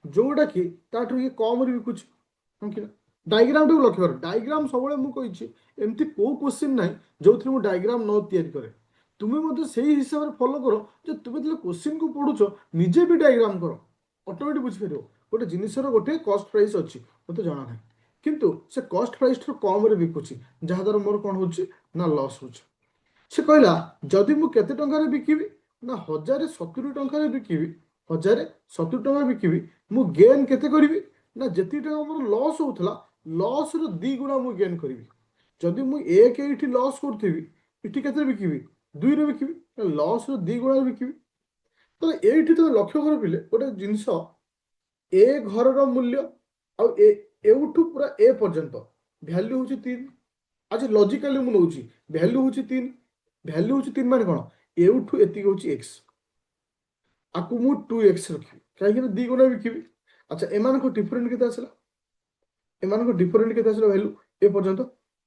ଯୋଉଟା କି ତାଠୁ ଇଏ କମରେ ବିକୁଛି ହଁ କି ନା ଡାଇଗ୍ରାମଟାକୁ ଲକ୍ଷ୍ୟ କର ଡାଇଗ୍ରାମ ସବୁବେଳେ ମୁଁ କହିଛି ଏମିତି କୋଉ କୋଶ୍ଚିନ୍ ନାହିଁ ଯୋଉଥିରେ ମୁଁ ଡାଇଗ୍ରାମ ନ ତିଆରି କରେ ତୁମେ ମଧ୍ୟ ସେଇ ହିସାବରେ ଫଲୋ କର ଯେ ତୁମେ ଯେତେବେଳେ କୋଶ୍ଚିନ୍କୁ ପଢୁଛ ନିଜେ ବି ଡାଇଗ୍ରାମ କର ଅଟୋମେଟିକ୍ ବୁଝିପାରିବ ଗୋଟେ ଜିନିଷର ଗୋଟେ କଷ୍ଟ ପ୍ରାଇସ୍ ଅଛି ମୋତେ ଜଣା ନାହିଁ କିନ୍ତୁ ସେ କଷ୍ଟ ପ୍ରାଇସ୍ ଠାରୁ କମରେ ବିକୁଛି ଯାହାଦ୍ୱାରା ମୋର କ'ଣ ହେଉଛି ନା ଲସ୍ ହେଉଛି ସେ କହିଲା ଯଦି ମୁଁ କେତେ ଟଙ୍କାରେ ବିକିବି ନା 1070 ଟଙ୍କାରେ ବିକିବି 1070 ଟଙ୍କା ବିକିବି ମୁଁ ଗେନ୍ କେତେ କରିବି ନା ଯେତିକି ଟଙ୍କା ମୋର ଲସ୍ ହଉଥିଲା ଲସ୍ର 2 ଗୁଣା ମୁଁ ଗେନ୍ କରିବି ଯଦି ମୁଁ ଏକ ଏଇଠି ଲସ୍ କରୁଥିବି ଏଠି କେତେ ବିକିବି 2ରେ ବିକିବି ଲସ୍ର 2 ଗୁଣାରେ ବିକିବି ତ ଏଇଠି ତମେ ଲକ୍ଷ୍ୟ କର ପିଲେ ଗୋଟେ ଜିନିଷ ଏ ଘରର ମୂଲ୍ୟ ଆଉ ଏଉଠୁ ପୁରା ଏ ପର୍ଯ୍ୟନ୍ତ ଭ୍ୟାଲ୍ୟୁ ହଉଛି 3 ଆଚ୍ଛା ଲଜିକାଲି ମୁଁ ନଉଛି ଭ୍ୟାଲ୍ୟୁ ହଉଛି 3 ଭ୍ୟାଲ୍ୟୁ ହଉଛି 3 ମାନେ କ'ଣ ଏଉଠୁ ଏତିକି ହଉଛି ଏକ୍ସ ଆକୁ ମୁଁ 2x ରଖିବି କାହିଁକି ନା 2 ଗୁଣା ବିକିବି ଆଚ୍ଛା ଏମାନଙ୍କ ଡିଫରେଣ୍ଟ କେତେ ଆସିଲା ଏମାନଙ୍କ ଡିଫରେଣ୍ଟ କେତେ ଆସିଲା ଭ୍ୟାଲ୍ୟୁ ଏ ପର୍ଯ୍ୟନ୍ତ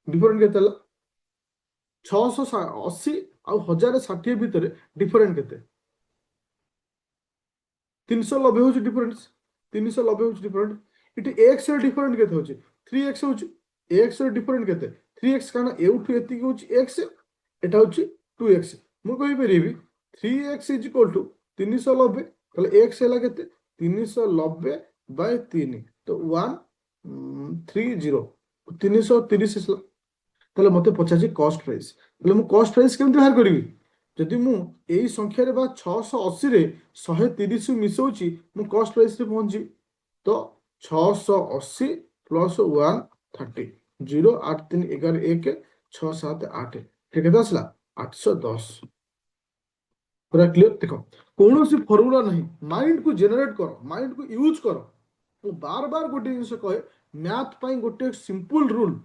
ଡିଫରେଣ୍ଟ କେତେ ହେଲା 680 ଆଉ 1060 ଭିତରେ ଡିଫରେଣ୍ଟ କେତେ 390 ହଉଛି ଡିଫରେନ୍ସ 390 ହଉଛି ଡିଫରେଣ୍ଟ ଏଠି ଏକ୍ସ ର ଡିଫରେଣ୍ଟ କେତେ ହଉଛି 3x ହଉଛି ଏକ୍ସ ର ଡିଫରେଣ୍ଟ କେତେ 3x କାରଣ ଏଉଠୁ ଏତିକି ହଉଛି ଏକ୍ସ এটা হচ্ছে 2x ମୁଁ କହିପାରିବି 3x ଇଜ ଇକ୍ୱାଲ ଟୁ 390 ତାହେଲେ x ହେଲା କେତେ 390 ବାଇ 3 ତ 130 330 ଆସିଲା ତାହେଲେ ମୋତେ ପଚାରିଛି କଷ୍ଟ ପ୍ରାଇସ୍ ତାହେଲେ ମୁଁ କଷ୍ଟ ପ୍ରାଇସ୍ କେମିତି ବାହାର କରିବି ଯଦି ମୁଁ ଏଇ ସଂଖ୍ୟାରେ ବା 680ରେ 130 ମିଶଉଛି ମୁଁ କଷ୍ଟ ପ୍ରାଇସ୍ରେ ପହଞ୍ଚିବି ତ 680 ପ୍ଲସ୍ 130 0 8 3 11 1 6 7 8 କେତେ ଆସିଲା 810 ପୁରା କ୍ଲିୟର ଦେଖ କୌଣସି ଫର୍ମୁଲା ନାହିଁ ମାଇଣ୍ଡକୁ ଜେନେରେଟ୍ କର ମାଇଣ୍ଡକୁ ୟୁଜ୍ କର ମୁଁ ବାର ବାର ଗୋଟେ ଜିନିଷ କହେ ମ୍ୟାଥ ପାଇଁ ଗୋଟେ ସିମ୍ପଲ ରୁଲ୍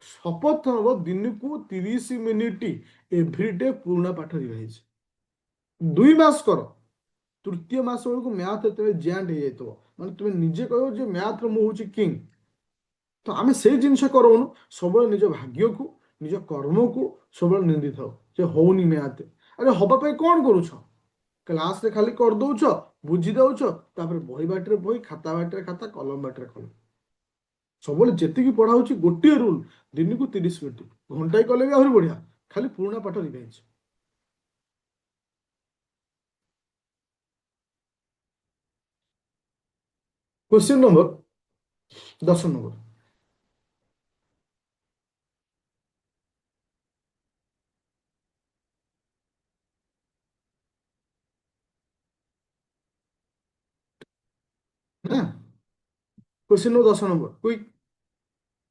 ଶପଥ ହବ ଦିନକୁ 30 ମିନିଟ୍ ଏଭ୍ରିଡେ ପୁରୁଣା ପାଠ ରିଭାଇଜ 2 ମାସ କର ତୃତୀୟ ମାସ ବେଳକୁ ମ୍ୟାଥ ଯେତେବେଳେ ଜ୍ୟାଣ୍ଟ ହେଇଯାଇଥିବ ମାନେ ତୁମେ ନିଜେ କହିବ ଯେ ମ୍ୟାଥର ମୁଁ ହଉଛି କିଙ୍ଗ ତ ଆମେ ସେଇ ଜିନିଷ କରୁନୁ ସବୁବେଳେ ନିଜ ଭାଗ୍ୟକୁ ନିଜ କର୍ମକୁ ସବୁବେଳେ ନିନ୍ଦିଥାଉ ଯେ ହଉନି ମ୍ୟାଥ ଆରେ ହବା ପାଇଁ କ'ଣ କରୁଛ କ୍ଲାସରେ ଖାଲି କରିଦଉଛ ବୁଝି ଦଉଛ ତାପରେ ବହି ବାଟରେ ବହି ଖାତା ବାଟରେ ଖାତା କଲମ ବାଟରେ କଲମ ସବୁବେଳେ ଯେତିକି ପଢା ହଉଛି ଗୋଟିଏ ରୁଲ ଦିନକୁ 30 ମିନିଟ୍ ଘଣ୍ଟାଏ କଲେ ବି ଆହୁରି ବଢିଆ ଖାଲି ପୁରୁଣା ପାଠ ରିଭାଇଜ क्वेश्चन नंबर 10 नंबर ନା question number 10 number quick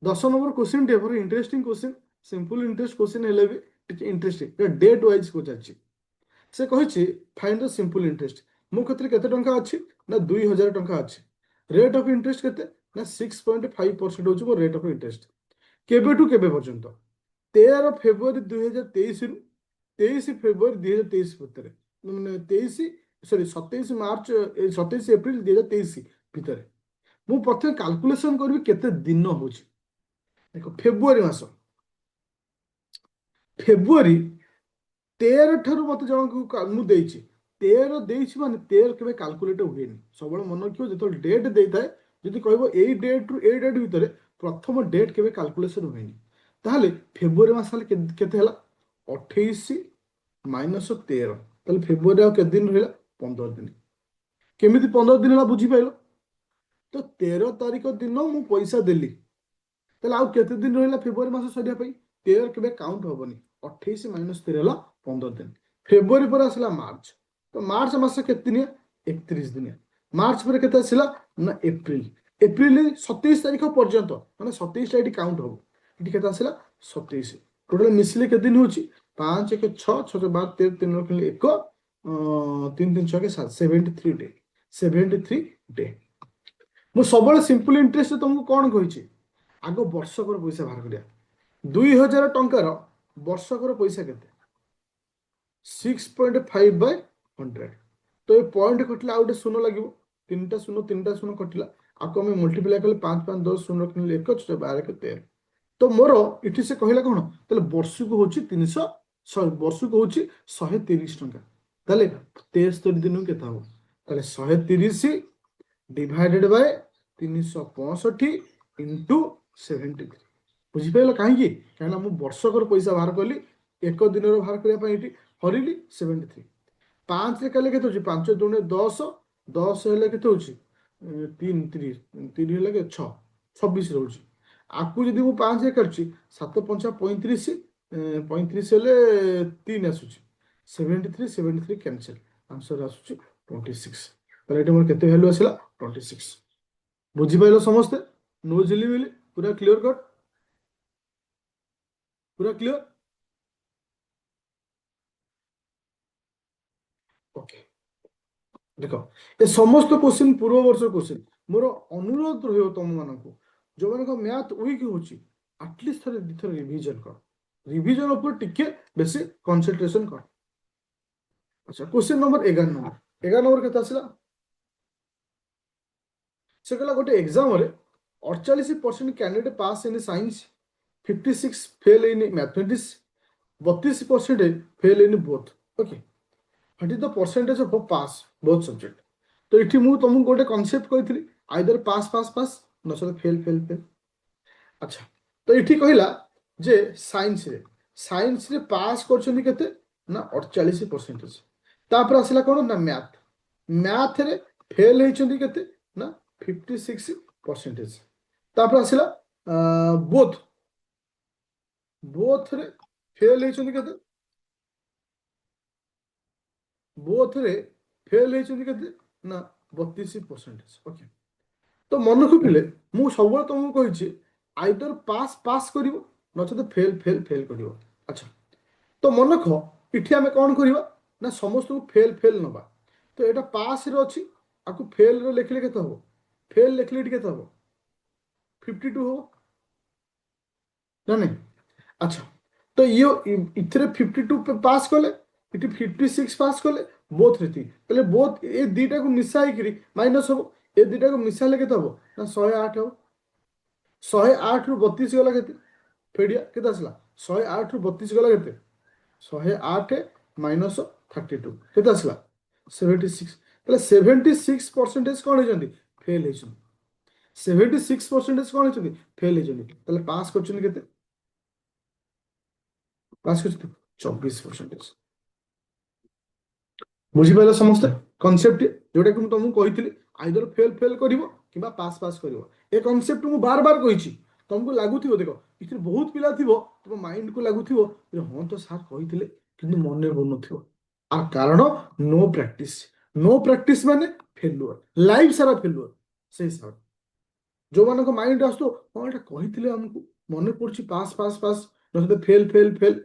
10 number question टे पर interesting question simple interest question हेले भी टिके इंटरेस्टिंग डेट वाइज पचारछि से कहिछि फाइंड द सिंपल इंटरेस्ट मो क्षेत्र केते टंका अछि ना 2000 टंका अछि रेट ऑफ इंटरेस्ट केते ना 6.5% होछि मो रेट ऑफ इंटरेस्ट केबे टू केबे पर्यंत 13 फेब्रुआरी 2023 रु 23 फेब्रुआरी 2023 भितर माने 23 सॉरी 27 मार्च 27 एप्रिल 2023 भितर ମୁଁ ପ୍ରଥମେ କାଲକୁଲେସନ କରିବି କେତେ ଦିନ ହଉଛି ଦେଖ ଫେବୃଆରୀ ମାସ ଫେବୃଆରୀ 13 ଠାରୁ ମତେ ଜଣକୁ ମୁଁ ଦେଇଛି 13 ଦେଇଛି ମାନେ 13 କେବେ କାଲକୁଲେଟ ହୁଏନି ସବୁବେଳେ ମନେ ରଖିବ ଯେତେବେଳେ ଡେଟ୍ ଦେଇଥାଏ ଯଦି କହିବ ଏଇ ଡେଟ୍ ରୁ ଏଇ ଡେଟ୍ ଭିତରେ ପ୍ରଥମ ଡେଟ୍ କେବେ କାଲକୁଲେସନ ହୁଏନି ତାହେଲେ ଫେବୃଆରୀ ମାସ ହେଲେ କେତେ ହେଲା 28 ମାଇନସ 13 ତାହେଲେ ଫେବୃଆରୀ ଆଉ କେତେ ଦିନ ରହିଲା 15 ଦିନ କେମିତି 15 ଦିନ ହେଲା ବୁଝିପାରିଲ ତ 13 ତାରିଖ ଦିନ ମୁଁ ପଇସା ଦେଲି ତାହେଲେ ଆଉ କେତେ ଦିନ ରହିଲା ଫେବୃଆରୀ ମାସ ସରିବା ପାଇଁ? 13 କେବେ କାଉଣ୍ଟ ହବନି। 28 - 13 ହେଲା 15 ଦିନ। ଫେବୃଆରୀ ପରେ ଆସିଲା ମାର୍ଚ୍ଚ। ତ ମାର୍ଚ୍ଚ ମାସ କେତେ ଦିନିଆ? 31 ଦିନିଆ। ମାର୍ଚ୍ଚ ପରେ କେତେ ଆସିଲା? ନା ଏପ୍ରିଲ। ଏପ୍ରିଲ 27 ତାରିଖ ପର୍ଯ୍ୟନ୍ତ, ମାନେ 27ଟା ଏଠି କାଉଣ୍ଟ ହବ। ଏଠି କେତେ ଆସିଲା? 27। ଟୋଟାଲ ମିଶିଲେ କେତେ ଦିନ ହଉଛି? 5 1 6 6 12 13 3 1 3 3 6 7 73 ଡେ। 73 ଡେ। ମୁଁ ସବୁବେଳେ ସିମ୍ପଲ ଇଣ୍ଟରେଷ୍ଟ ତମକୁ କଣ କହିଛି? ଆଗ ବର୍ଷକର ପଇସା ବାହାର କରିବା। 2000 ଟଙ୍କାର ବର୍ଷକର ପଇସା କେତେ? 6.5/100। ତ ଏ ପଏଣ୍ଟ କଟିଲା ଆଉ ଗୋଟେ ଶୂନ ଲାଗିବ। ତିନିଟା ଶୂନ କଟିଲା। ଆକୁ ଆମେ ମଲ୍ଟିପ୍ଲାଏ କଲେ 5 5 10 ଶୂନ ରଖିଲେ 1 6 12 13। ତ ମୋର ଏଠି ସେ କହିଲା କଣ? ତାହେଲେ ବର୍ଷକୁ ହଉଛି ବର୍ଷକୁ ହଉଛି 130 ଟଙ୍କା। ତାହେଲେ 73 ଦିନକୁ କେତେ ହବ? ତାହେଲେ 130 ଡିଭାଇଡେଡ୍ ବାଇ 365 ଇଣ୍ଟୁ 73। ବୁଝିପାରିଲ କାହିଁକି? କାହିଁକିନା ମୁଁ ବର୍ଷକର ପଇସା ବାହାର କଲି, ଏକ ଦିନର ବାହାର କରିବା ପାଇଁ ଏଠି ହରିଲି 73। 5ରେ କାଲି କେତେ ହଉଛି? 5 ଦୁଗୁଣେ 10, 10 ହେଲେ କେତେ ହଉଛି? 3 3 3 ହେଲେ କେତେ? 6 26 ରହୁଛି। ଆକୁ ଯଦି ମୁଁ 5ରେ କାଟୁଛି, 7 5 35, 35 ହେଲେ 3 ଆସୁଛି। 73 73 କ୍ୟାନସେଲ, ଆନ୍ସର ଆସୁଛି 26। ତାହେଲେ ଏଠି ମୋର କେତେ ଭ୍ୟାଲୁ ଆସିଲା? 26। ବୁଝିପାରିଲ ସମସ୍ତେ? ନୋ ଝିଲିମିଲି, ପୁରା କ୍ଲିୟର କଟ୍, ପୁରା କ୍ଲିୟର। ଓକେ, ଦେଖ ଏ ସମସ୍ତ କୋଶ୍ଚିନ୍ ପୂର୍ବ ବର୍ଷ କୋଶ୍ଚିନ୍। ମୋର ଅନୁରୋଧ ରହିବ ତମମାନଙ୍କୁ, ଯୋଉମାନଙ୍କ ମ୍ୟାଥ ୱିକ୍ ହଉଛି, ଆଟଲିଷ୍ଟ ଥରେ ଦୁଇଥର ରିଭିଜନ କର। ରିଭିଜନ ଉପରେ ଟିକେ ବେଶୀ କନସେନ୍ଟ୍ରେସନ କର। ଆଚ୍ଛା, କୋଶ୍ଚିନ୍ ନମ୍ବର 11 ନମ୍ବର। 11 ନମ୍ବର କେତେ ଆସିଲା? ସେ କହିଲା ଗୋଟେ ଏକ୍ସାମରେ 48% candidate pass in science, 56 fail in mathematics, 32% fail in both. Okay, what is the percentage of pass both subject? ତ ଏଠି ମୁଁ ତମକୁ ଗୋଟେ କନସେପ୍ଟ କହିଥିଲି, ଆଇଦର ପାସ୍ ପାସ୍ ପାସ୍, ନଚେତ ଫେଲ୍ ଫେଲ୍ ଫେଲ୍। ଆଚ୍ଛା, ତ ଏଠି କହିଲା ଯେ ସାଇନ୍ସରେ ପାସ୍ କରିଛନ୍ତି କେତେ? ନା 48%। ତାପରେ ଆସିଲା କଣ? ନା ମ୍ୟାଥରେ ଫେଲ୍ ହେଇଛନ୍ତି କେତେ? ନା 56%। ତାପରେ ଆସିଲା ବୋଥ୍, ବୋଥରେ ଫେଲ୍ ହେଇଛନ୍ତି କେତେ? ବୋଥରେ ଫେଲ୍ ହେଇଛନ୍ତି କେତେ? ନା 32%। ଓକେ, ତ ମନେ ରଖିଲେ ମୁଁ ସବୁବେଳେ ତମକୁ କହିଛି ଆଇଦର ପାସ୍ ପାସ୍ କରିବ, ନଚେତ ଫେଲ୍ ଫେଲ୍ ଫେଲ୍ କରିବ। ଆଚ୍ଛା, ତ ମନେ ରଖ ଏଠି ଆମେ କ'ଣ କରିବା? ନା ସମସ୍ତଙ୍କୁ ଫେଲ୍ ଫେଲ୍ ନେବା। ତ ଏଇଟା ପାସ୍ରେ ଅଛି, ଆକୁ ଫେଲ୍ରେ ଲେଖିଲେ କେତେ ହେବ? ଫେଲ୍ ଲେଖିଲେ ଏଠି କେତେ ହେବ? 52 ହେବ ନା ନାଇଁ? ଆଚ୍ଛା, ତ ଇଥିରେ 52 ପାସ୍ କଲେ, ଏଠି 56 ପାସ୍ କଲେ, ବୋଥ୍ ଏତିକି। ତାହେଲେ ବୋଥ୍ ଏ ଦୁଇଟାକୁ ମିଶା ହେଇକିରି ମାଇନସ୍ ହେବ। ଏ ଦୁଇଟାକୁ ମିଶାଇଲେ କେତେ ହେବ? ନା 108 ହେବ। 108ରୁ 32 ଗଲା କେତେ? ଫେଡ଼ିଆ କେତେ ଆସିଲା? 108ରୁ 32 ଗଲା କେତେ? 108 ମାଇନସ୍ 32 କେତେ ଆସିଲା? 76। ତାହେଲେ 76% କ'ଣ ହେଇଛନ୍ତି? ଫେଲ୍ ହେଇଛନ୍ତି। 76% କ'ଣ ହେଇଛନ୍ତି? ଫେଲ୍ ହେଇଛନ୍ତି। ତାହେଲେ ପାସ୍ କରିଛନ୍ତି କେତେ? ପାସ୍ କରିଛନ୍ତି 24%। ବୁଝିପାରିଲ ସମସ୍ତେ କନସେପ୍ଟ? ଯୋଉଟାକି ମୁଁ ତମକୁ କହିଥିଲି ଆଇଦର ଫେଲ୍ ଫେଲ୍ କରିବ କିମ୍ବା ପାସ୍ ପାସ୍ କରିବ। ଏ କନସେପ୍ଟ ମୁଁ ବାର ବାର କହିଛି। ତମକୁ ଲାଗୁଥିବ, ଦେଖ ଏଥିରେ ବହୁତ ପିଲା ଥିବ, ତମ ମାଇଣ୍ଡକୁ ଲାଗୁଥିବ ହଁ ତ ସାର୍ କହିଥିଲେ, କିନ୍ତୁ ମନେ ପଡୁନଥିବ। আর କାରଣ ନୋ ପ୍ରାକ୍ଟିସ୍। ନୋ ପ୍ରାକ୍ଟିସ୍ ମାନେ ଫେଲୁଅର, ଲାଇଫ୍ ସାରା ଫେଲୁଅର। ସେଇ ହିସାବରେ ଯୋଉମାନଙ୍କ ମାଇଣ୍ଡ ଆସୁଥିବ ହଁ ଏଇଟା କହିଥିଲେ ଆମକୁ, ମନେ ପଡୁଛି ପାସ୍ ପାସ୍ ପାସ୍, ନହେଲେ ଫେଲ୍ ଫେଲ୍ ଫେଲ୍।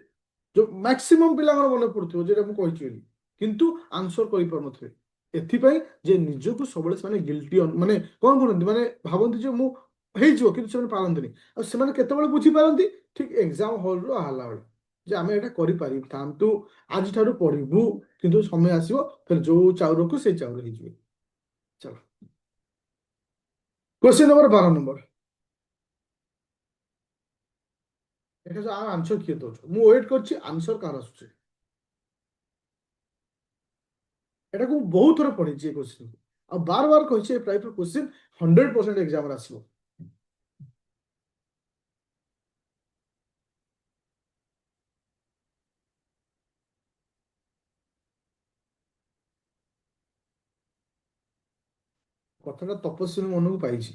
ଯୋଉ ମ୍ୟାକ୍ସିମମ୍ ପିଲାଙ୍କର ମନେ ପଡୁଥିବ ଯେଟା ମୁଁ କହିଛି ବୋଲି, କିନ୍ତୁ ଆନ୍ସର କରିପାରୁନଥିବେ। ଏଥିପାଇଁ ଯେ ନିଜକୁ ସବୁବେଳେ ସେମାନେ ଗିଲ୍ଟି, ମାନେ କ'ଣ କରନ୍ତି, ମାନେ ଭାବନ୍ତି ଯେ ମୁଁ ହେଇଯିବ, କିନ୍ତୁ ସେମାନେ ପାରନ୍ତିନି। ଆଉ ସେମାନେ କେତେବେଳେ ବୁଝିପାରନ୍ତି? ଠିକ୍ ଏକ୍ସାମ ହଲରୁ ବାହାରିଲା ବେଳେ, ଯେ ଆମେ ଏଇଟା କରିପାରିଥାନ୍ତୁ, ଆଜିଠାରୁ ପଢିବୁ, କିନ୍ତୁ ସମୟ ଆସିବ ଫେର ଯୋଉ ଚାଉରକୁ ସେଇ ଚାଉର ହେଇଯିବେ। ଚାଲ, କ୍ୱେଶ୍ଚିନ୍ ନମ୍ବର 12 ନମ୍ବର। এটা ଆନ୍ସର କିଏ ଦଉଛ? ମୁଁ ୱେଟ୍ କରିଛି ଆନ୍ସର କାହାର ଆସୁଛି। ଏଟାକୁ ମୁଁ ବହୁତ ଥର ପଢିଛି ଏ କ୍ୱେଶ୍ଚିନ୍, ଆଉ ବାର ବାର କହିଛି ଏ ଟାଇପ୍ର କ୍ୱେଶ୍ଚିନ୍ 100% ଏକ୍ସାମରେ ଆସିବ। କଥାଟା ତପସ୍ୱୀ ମନକୁ ପାଇଛି।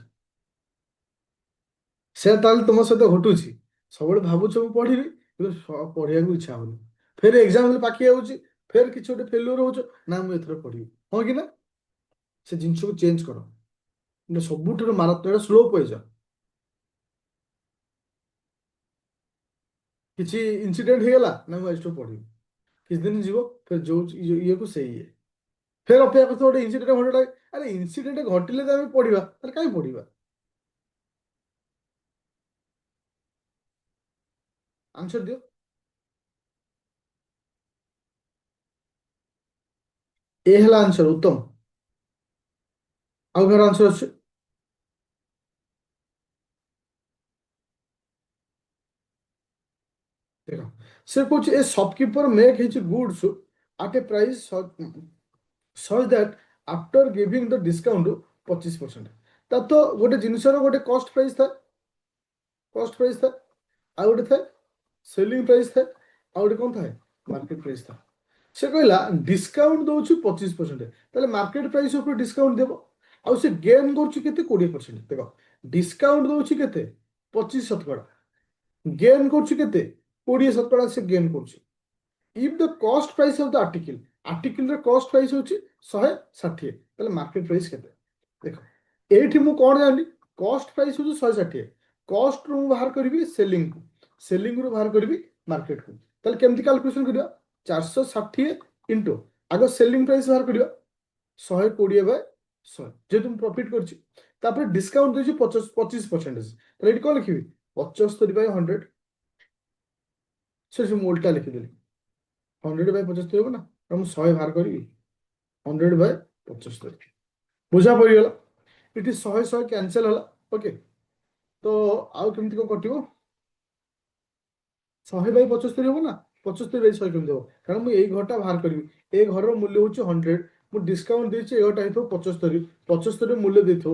ସେ ତାହେଲେ ତୁମ ସହିତ ଘଟୁଛି। ସବୁବେଳେ ଭାବୁଛ ମୁଁ ପଢିବି କିନ୍ତୁ ପଢିବାକୁ ଇଚ୍ଛା ହଉନି। ଫେର ଏକ୍ସାମ ପାଖେଇ ଯାଉଛି, ଫେର କିଛି ଗୋଟେ ଫେଲୁଅର ହଉଛ, ନା ମୁଁ ଏଥର ପଢିବି। ହଁ କି ନା? ସେ ଜିନିଷକୁ ଚେଞ୍ଜ କର। କିନ୍ତୁ ସବୁଠାରୁ ମାରାତ୍ମକ ସ୍ଲୋ ପଇସା। କିଛି ଇନସିଡେଣ୍ଟ ହେଇଗଲା, ନା ମୁଁ ଏଠୁ ପଢିବି। କିଛି ଦିନ ଯିବ, ଫେର ଯୋଉ ଇଏକୁ ସେଇ ଇଏ, ଫେର ଅପେକ୍ଷା କରୁଥିବ ଗୋଟେ ଇନସିଡେଣ୍ଟ ଘଟଣା। ଆରେ ଇନସିଡେଣ୍ଟ ଘଟିଲେ ତ ଆମେ ପଢିବା, ତାହେଲେ କାହିଁ ପଢିବା? ଆନ୍ସର ଦିଅ। ଏ ହେଲା ଆନ୍ସର ଉତ୍ତମ। ଆଉ କାହାର ଆନ୍ସର ଅଛି? ଦେଖ, ସେ କହୁଛି a shopkeeper make his goods at a price such that after giving the discount 25%। ତା ତ ଗୋଟେ ଜିନିଷର ଗୋଟେ କଷ୍ଟ ପ୍ରାଇସ୍ ଥାଏ, କଷ୍ଟ ପ୍ରାଇସ୍ ଥାଏ, ଆଉ ଗୋଟେ ଥାଏ ସେଲିଂ ପ୍ରାଇସ୍ ଥାଏ, ଆଉ ଗୋଟେ କ'ଣ ଥାଏ? ମାର୍କେଟ ପ୍ରାଇସ୍ ଥାଏ। ସେ କହିଲା ଡିସକାଉଣ୍ଟ ଦଉଛି 25%, ତାହେଲେ ମାର୍କେଟ ପ୍ରାଇସ୍ ଉପରେ ଡିସକାଉଣ୍ଟ ଦେବ। ଆଉ ସେ ଗେନ୍ କରୁଛି କେତେ? 20%। ଦେଖ, ଡିସକାଉଣ୍ଟ ଦଉଛି କେତେ? 25%। ଗେନ୍ କରୁଛି କେତେ? 20% ସେ ଗେନ୍ କରୁଛି। ଇଫ୍ ଦ କଷ୍ଟ ପ୍ରାଇସ୍ ଅଫ୍ ଦ ଆର୍ଟିକଲର କଷ୍ଟ ପ୍ରାଇସ୍ ହଉଛି 160, ତାହେଲେ ମାର୍କେଟ ପ୍ରାଇସ୍ କେତେ? ଦେଖ, ଏଇଠି ମୁଁ କ'ଣ ଜାଣିଲି? କଷ୍ଟ ପ୍ରାଇସ୍ ହଉଛି 160। କଷ୍ଟରୁ ମୁଁ ବାହାର କରିବି ସେଲିଂକୁ, ସେଲିଂରୁ ବାହାର କରିବି ମାର୍କେଟକୁ। ତାହେଲେ କେମିତି କାଲକୁଲେସନ କରିବା? 460 ଇଣ୍ଟୁ, ଆଗ ସେଲିଂ ପ୍ରାଇସ୍ ବାହାର କରିବା 120/100, ଯେହେତୁ ମୁଁ ପ୍ରଫିଟ୍ କରିଛି। ତାପରେ ଡିସକାଉଣ୍ଟ ଦେଇଛି 25%। ତାହେଲେ ଏଠି କ'ଣ ଲେଖିବି? 75/100। ସେ ମୁଁ ଓଲଟା ଲେଖିଦେଲି। 100/75 ହବ ନା, ମୁଁ 100 ବାହାର କରିବି। 100/75 ବୁଝା ପଡ଼ିଗଲା। ଏଠି 100 କ୍ୟାନସେଲ ହେଲା। ଓକେ, ତ ଆଉ କେମିତି କ'ଣ କଟିବ? 100/75 ହବ ନା, 75/100 କେମିତି ହବ? କାରଣ ମୁଁ ଏଇ ଘରଟା ବାହାର କରିବି। ଏ ଘରର ମୂଲ୍ୟ ହଉଛି 100, ମୁଁ ଡିସକାଉଣ୍ଟ ଦେଇଛି, ଏ ଘରଟା ହେଇଥିବ 75, 75 ମୂଲ୍ୟ ଦେଇଥିବ।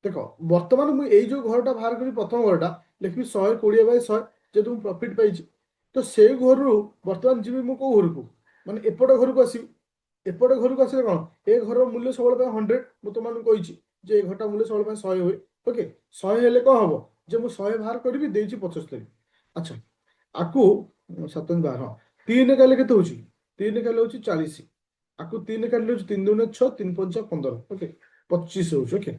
ଦେଖ, ବର୍ତ୍ତମାନ ମୁଁ ଏଇ ଯୋଉ ଘରଟା ବାହାର କରି ପ୍ରଥମ ଘରଟା ଲେଖିବି 120/100, ଯେହେତୁ ମୁଁ ପ୍ରଫିଟ୍ ପାଇଛି। ତ ସେଇ ଘରରୁ ବର୍ତ୍ତମାନ ଯିବି ମୁଁ କୋଉ ଘରକୁ? ମାନେ ଏପଟ ଘରକୁ ଆସିବି। ଏପଟ ଘରକୁ ଆସିଲେ କ'ଣ? ଏ ଘରର ମୂଲ୍ୟ ସବୁବେଳେ ପାଇଁ 100। ମୁଁ ତୁମମାନଙ୍କୁ କହିଛି ଯେ ଏ ଘରଟା ମୂଲ୍ୟ ସବୁବେଳେ ପାଇଁ 100 ହୁଏ। ଓକେ, 100 ହେଲେ କ'ଣ ହବ? ଯେ ମୁଁ 100 ବାହାର କରିବି, ଦେଇଛି 75। ଆଚ୍ଛା, ଆକୁ 7×12, ହଁ, 3 କାଲେ କେତେ ହଉଛି? 3 କାଲେ ହଉଛି 40। ଆକୁ 3 କାଟିଲେ ହଉଛି 3 ଦୁଗୁଣେ 6, 3×5 = 15। ଓକେ, 25 ହଉଛି। ଓକେ,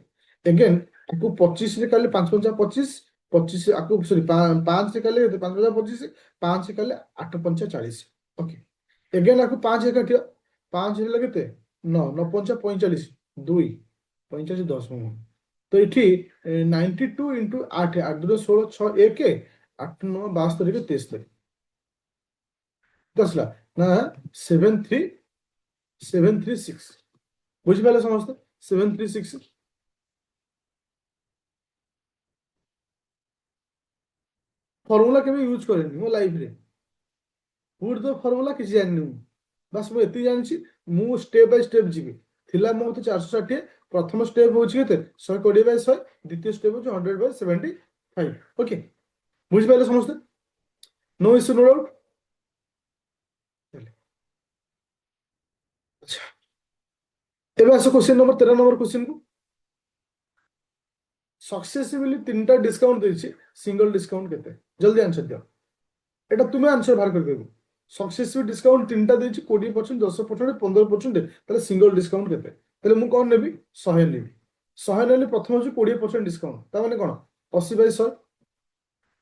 ଏଗେନ୍ ଆକୁ 25ରେ କାଲେ 5×5 = 25। 25 ଆକୁ ସରି 5 କାଲେ 5×5 = 25। 5 କାଲେ 8×5 = 40। ଓକେ, ଏଗେନ୍ ଆକୁ 5 କାଟିବା। 5 ହେଲେ କେତେ? 9, 9×5 = 45, 2, 45 10 ତ ଏଠି 92 ଇଣ୍ଟୁ 8, 8 2 16, 6 1, 8 9 72 73 ଆସିଲା ନା 73736। ବୁଝିପାରିଲେ ସମସ୍ତେ? 736। ଫର୍ମୁଲା କେବେ ୟୁଜ୍ କରେନି ମୋ ଲାଇଫରେ। ପୁଟ୍ ଦ ଫର୍ମୁଲା କିଛି ଜାଣିନି ମୁଁ। ବାସ୍ ମୁଁ ଏତିକି ଜାଣିଛି, ମୁଁ ଷ୍ଟେପ୍ ବାଇ ଷ୍ଟେପ୍ ଯିବି। ଥିଲା ମୋ ମତେ 460। ପ୍ରଥମ ଷ୍ଟେପ୍ ହଉଛି କେତେ? 120/100। ଦ୍ୱିତୀୟ ଷ୍ଟେପ୍ ହଉଛି 100/75। ଓକେ, ବୁଝିପାରିଲେ ସମସ୍ତେ? No issue, no doubt. ଆଚ୍ଛା, ଏବେ ଆସ କ୍ୱେଶ୍ଚିନ୍ ନମ୍ବର 13 ନମ୍ବର କ୍ୱେଶ୍ଚିନ୍ କୁ। ସକ୍ସେସିଭଲି 3ଟା ଡିସକାଉଣ୍ଟ ଦେଇଛି, ସିଙ୍ଗଲ ଡିସକାଉଣ୍ଟ କେତେ? ଜଲ୍ଦି ଆନ୍ସର ଦିଅ। এটা তুমি ଆନ୍ସର ବାହାର କରିପାରିବ। ସକ୍ସେସିଭ ଡିସକାଉଣ୍ଟ 3ଟା ଦେଇଛି, 20%, 10%, 15%। ତାହେଲେ ସିଙ୍ଗଲ ଡିସକାଉଣ୍ଟ କେତେ? ତାହେଲେ ମୁଁ କ'ଣ ନେବି? 100 ନେବି। 100 ନେଲେ ପ୍ରଥମ ହଉଛି 20% ଡିସକାଉଣ୍ଟ, ତା ମାନେ କ'ଣ? 80/100।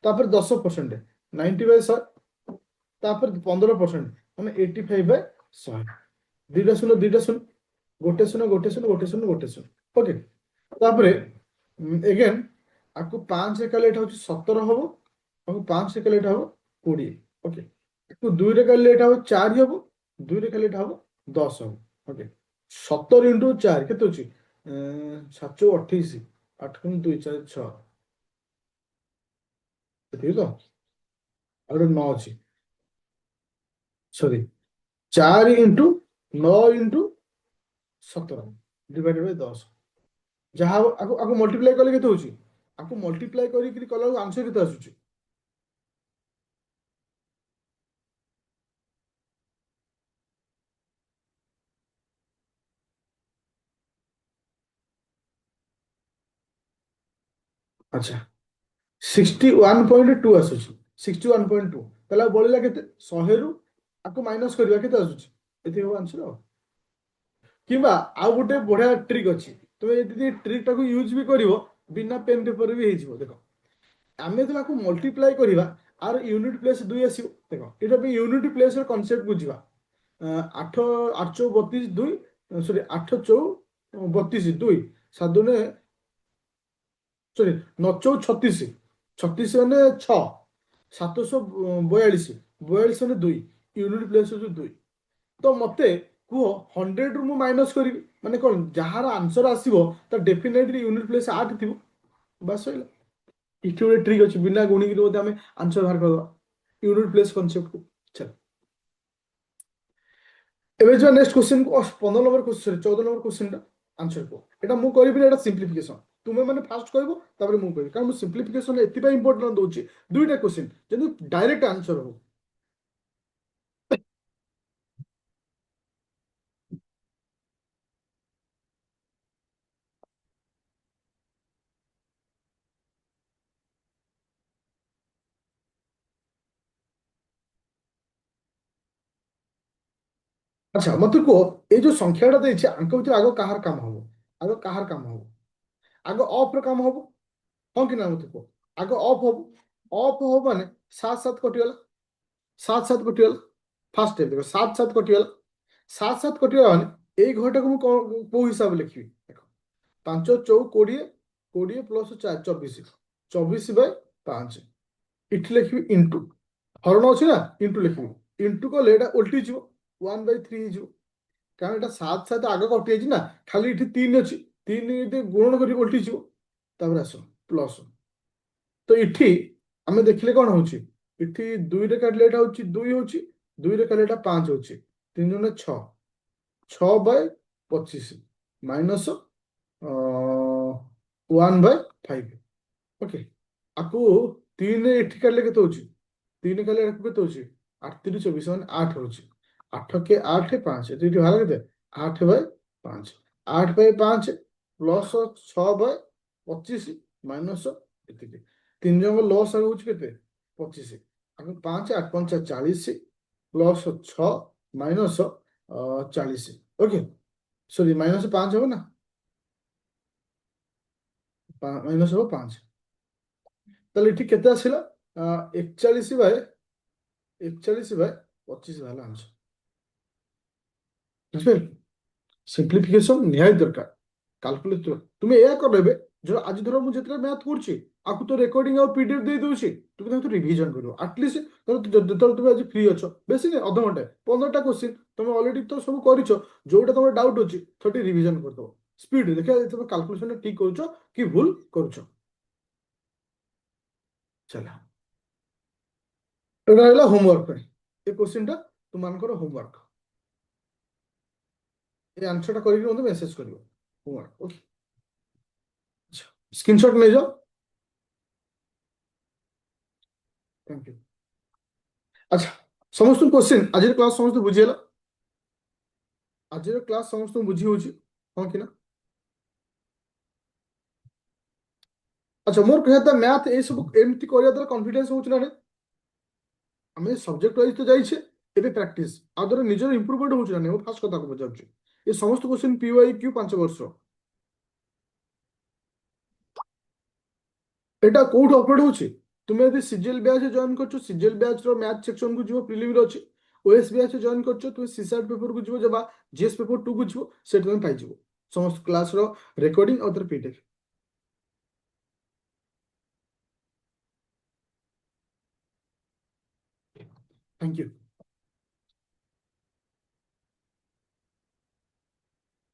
ତାପରେ 10% 90/100। ତାପରେ 15% ମାନେ 85/100। ଦୁଇଟା ଶୂନ, ଦୁଇଟା ଶୂନ, ଗୋଟେ ଶୂନ, ଗୋଟେ ଶୂନ, ଗୋଟେ ଶୂନ, ଗୋଟେ ଶୂନ। ଓକେ, ତାପରେ ଏଗେନ୍ ଆକୁ 5 କାଲେ ଏଇଟା ହଉଛି 17 ହବ। ଆଉ 5 କାଲେ ଏଇଟା ହବ 20। ଓକେ, ଆକୁ 2ରେ କାଲେ ଏଇଟା ହବ 4 ହବ। 2ରେ କାଲେ ଏଇଟା ହବ 10 ହବ। ଓକେ, 17 ଇଣ୍ଟୁ 4 କେତେ ହଉଛି? 728। 8×2 = 6। ଏତିକି ତ? ଆଉ ଗୋଟେ 9 ଅଛି, ସରି, 4 ଇଣ୍ଟୁ 9 ଇଣ୍ଟୁ 17 ÷ 10। ଯାହା ହବ ଆକୁ ଆକୁ ମଲ୍ଟିପ୍ଲାଏ କଲେ କେତେ ହଉଛି? ଆକୁ ମଲ୍ଟିପ୍ଲାଏ କରିକି କଲା ବେଳକୁ ଆନ୍ସର କେତେ ଆସୁଛି? ଆଚ୍ଛା 61.2 ଆସୁଛି 61.2 ତାହେଲେ ଆଉ ବଳିଲା କେତେ 100ରୁ ଆକୁ ମାଇନସ୍ କରିବା କେତେ ଆସୁଛି ଏତିକି ହବ ଆନ୍ସର ଆଉ କିମ୍ବା ଆଉ ଗୋଟେ ବଢିଆ ଟ୍ରିକ୍ ଅଛି ତୁମେ ଯଦି ଟ୍ରିକ୍ ଟାକୁ ୟୁଜ୍ ବି କରିବ ବିନା ପେନ୍ ପେପର ବି ହେଇଯିବ ଦେଖ ଆମେ ଯଦି ଆକୁ ମଲ୍ଟିପ୍ଲାଏ କରିବା ଆର ୟୁନିଟ୍ ପ୍ଲେସ୍ 2 ଆସିବ ଦେଖ ଏଇଟା ପାଇଁ ୟୁନିଟ୍ ପ୍ଲେସ୍ର କନସେପ୍ଟ ବୁଝିବା ଆଠ ଆଠ ଚଉ 32 2 ସରି ଆଠ ଚଉ 32 2 ସାତ ଦୁନେ ସରି 9 ଚଉ 36 36 ମାନେ 6 742 42 ମାନେ 2 ୟୁନିଟ୍ ପ୍ଲେସ୍ ହଉଛି 2 ତ ମତେ କୁହ 100ରୁ ମୁଁ ମାଇନସ୍ କରିବି ମାନେ କ'ଣ ଯାହାର ଆନ୍ସର ଆସିବ ତା ଡେଫିନେଟଲି ୟୁନିଟ୍ ପ୍ଲେସ୍ 8 ଥିବ ବାସ୍ ସରିଲା ଏଠି ଗୋଟେ ଟ୍ରିକ୍ ଅଛି ବିନା ଗୁଣିକି ବୋଧେ ଆମେ ଆନ୍ସର ବାହାର କରିଦେବା ୟୁନିଟ୍ ପ୍ଲେସ୍ କନସେପ୍ଟକୁ ଚାଲ ଏବେ ଯିବା ନେକ୍ସଟ କ୍ୱେଶ୍ଚନକୁ 15 ନମ୍ବର ସରି 14 ନମ୍ବର କ୍ୱେଶ୍ଚନଟା ଆନ୍ସର କୁହ ଏଟା ମୁଁ କରିବିନି ଏଟା ସିମ୍ପ୍ଲିଫିକେସନ ତୁମେ ମାନେ ଫାଷ୍ଟ କହିବ ତାପରେ ମୁଁ କହିବି କାରଣ ମୁଁ ସିମ୍ପ୍ଲିଫିକେସନ ଏଥିପାଇଁ ଇମ୍ପୋର୍ଟାଣ୍ଟ ଦଉଛି ଦୁଇଟା କ୍ୱେଶ୍ଚନ ଯେମିତି ଡାଇରେକ୍ଟ ଆନ୍ସର ହବ ଆଚ୍ଛା ମତେ କୁହ ଏଇ ଯୋଉ ସଂଖ୍ୟାଟା ଦେଇଛି ଆଙ୍କ ଭିତରେ ଆଗ କାହାର କାମ ହବ ଆଗ କାହାର କାମ ହବ ଆଗ ଅଫ୍ ର କାମ ହବ ହଁ କି ନା ମତେ କୁହ ଆଗ ଅଫ୍ ହବ ଅଫ୍ ହବ ମାନେ 7 7 କଟିଗଲା 7 7 କଟିଗଲା ଫାଷ୍ଟ ଷ୍ଟେପ୍ ଦେଖ 7 7 କଟିଗଲା 7 7 କଟିଗଲା ମାନେ ଏଇ ଘରଟାକୁ ମୁଁ କୋଉ ହିସାବରେ ଲେଖିବି ଦେଖ 5 ଚଉ 20 20 ପ୍ଲସ୍ 4 24 24/5 ଏଠି ଲେଖିବି ଇଣ୍ଟୁ ହରଣ ଅଛି ନା ଇଣ୍ଟୁ ଲେଖିବି ଇଣ୍ଟୁ କଲେ ଏଇଟା ଓଲଟିଯିବ 1/3 ହେଇଯିବ କାରଣ ଏଇଟା 7 7 ଆଗ କଟି ଯାଇଛି ନା ଖାଲି ଏଠି 3 ଅଛି 3 ଯଦି ଗୁଣନ କରି ଓଲଟିଯିବ ତାପରେ ଆସ ପ୍ଲସ୍ ତ ଏଠି ଆମେ ଦେଖିଲେ କ'ଣ ହଉଛି ଏଠି 2ରେ କାଟିଲେ ଏଇଟା ହଉଛି 2 ହଉଛି 2ରେ କାଟିଲେ ଏଇଟା 5 ହଉଛି 3 ଜଣ 6 6/25 ମାଇନସ୍ 1/5 ଓକେ ଆକୁ 3 ଏଠି କାଟିଲେ କେତେ ହଉଛି 3 କାଟିଲେ ଏକୁ କେତେ ହଉଛି 8 3 24 ମାନେ 8 ହଉଛି 8 କେ 8 5 ଏଠି ବାହାରିଲା କେତେ 8/5 8/5 ପ୍ଲସ୍ 6/25 ମାଇନସ୍ ଏତିକି 3 ଜଣଙ୍କ ଲସ୍ ହଉଛି କେତେ 25 ଆଗ 5 8 5 40 ପ୍ଲସ୍ 6 ମାଇନସ୍ 40 ଓକେ ସରି ମାଇନସ୍ 5 ହବ ନା ମାଇନସ୍ ହବ 5 ତାହେଲେ ଏଠି କେତେ ଆସିଲା 41/25 ବାହାରିଲା ଆନ୍ସର ବୁଝିପାରିଲେ ସିମ୍ପ୍ଲିଫିକେସନ ନିହାତି ଦରକାର କାଲକୁଲେଟର ତୁମେ ଏୟା କର ଏବେ ଆଜି ଧର ମୁଁ ଯେତେବେଳେ ମ୍ୟାଥ କରୁଛି ଆକୁ ତ ରେକର୍ଡିଂ ଆଉ ପିଡିଏଫ ଦେଇ ଦଉଛି ତୁମେ ତାକୁ ରିଭିଜନ କରିବ ଆଟଲିଷ୍ଟ ଯେତେବେଳେ ତୁମେ ଆଜି ଫ୍ରି ଅଛ ବେଶୀ ନାହିଁ ଅଧଘଣ୍ଟେ 15ଟା କ୍ୱେଶ୍ଚିନ୍ ତମେ ଅଲରେଡି ତ ସବୁ କରିଛ ଯୋଉଟା ତମର ଡାଉଟ୍ ଅଛି ଥରେ ରିଭିଜନ କରିଦବ ସ୍ପିଡ ଦେଖିବା ତମେ କାଲକୁଲେସନ ଠିକ କରୁଛ କି ଭୁଲ କରୁଛ ଚାଲ ଏଇଟା ହେଲା ହୋମୱାର୍କ ପାଇଁ ଏ କ୍ୱେଶ୍ଚିନ୍ଟା ତୁମମାନଙ୍କର ହୋମୱାର୍କ এই আনসারটা କରିକି ମୋତେ ମେସେଜ କରିବ ହୋମୱାର୍କ ଓକେ ସ୍କ୍ରିନଶଟ ନେଇଯାଅ ଥ୍ୟାଙ୍କ ୟୁ ଆଚ୍ଛା ସମସ୍ତଙ୍କୁ କ୍ୱେଶ୍ଚିନ୍ ଆଜିର କ୍ଲାସ୍ ସମସ୍ତେ ବୁଝିହେଲା ଆଜିର କ୍ଲାସ୍ ସମସ୍ତଙ୍କୁ ବୁଝି ହଉଛି ହଁ କି ନା ଆଚ୍ଛା ମୋର କହିବା କଥା ମ୍ୟାଥ ଏଇ ସବୁ ଏମିତି କରିବା ଦ୍ୱାରା କନଫିଡେନ୍ସ ହଉଛି ନା ନାହିଁ ଆମେ ସବଜେକ୍ଟ ୱାଇଜ ତ ଯାଇଛେ ଏବେ ପ୍ରାକ୍ଟିସ ଆଉ ଦ୍ୱାରା ନିଜର ଇମ୍ପ୍ରୁଭମେଣ୍ଟ ହଉଛି ନା ନାହିଁ ମୁଁ ଫାର୍ଷ୍ଟ କଥାକୁ ପଚାରୁଛି ଏ ସମସ୍ତ କ୍ୱେଶ୍ଚିନ୍ PYQ 5 ବର୍ଷ এটা কোଉଠି ଅପଲୋଡ ହଉଛି ତୁମେ ଯଦି ସିଜିଏଲ ବ୍ୟାଚ୍ ଜଏନ୍ କରୁଛ ସିଜିଏଲ ବ୍ୟାଚ୍ ର ମ୍ୟାଥ୍ ସେକ୍ସନକୁ ଯିବ ପ୍ରିଲିମରେ ଅଛି ଓଏସ୍ ବ୍ୟାଚ୍ ଜଏନ୍ କରୁଛ ତୁମେ ସିସାଟ ପେପରକୁ ଯିବ ବା ଜିଏସ୍ ପେପର 2 କୁ ଯିବ ସେଠି ତୁମେ ପାଇଯିବ ସମସ୍ତ କ୍ଲାସର ରେକର୍ଡିଂ ଆଉ ତାର ପିଡିଏଫ ଥ୍ୟାଙ୍କ ୟୁ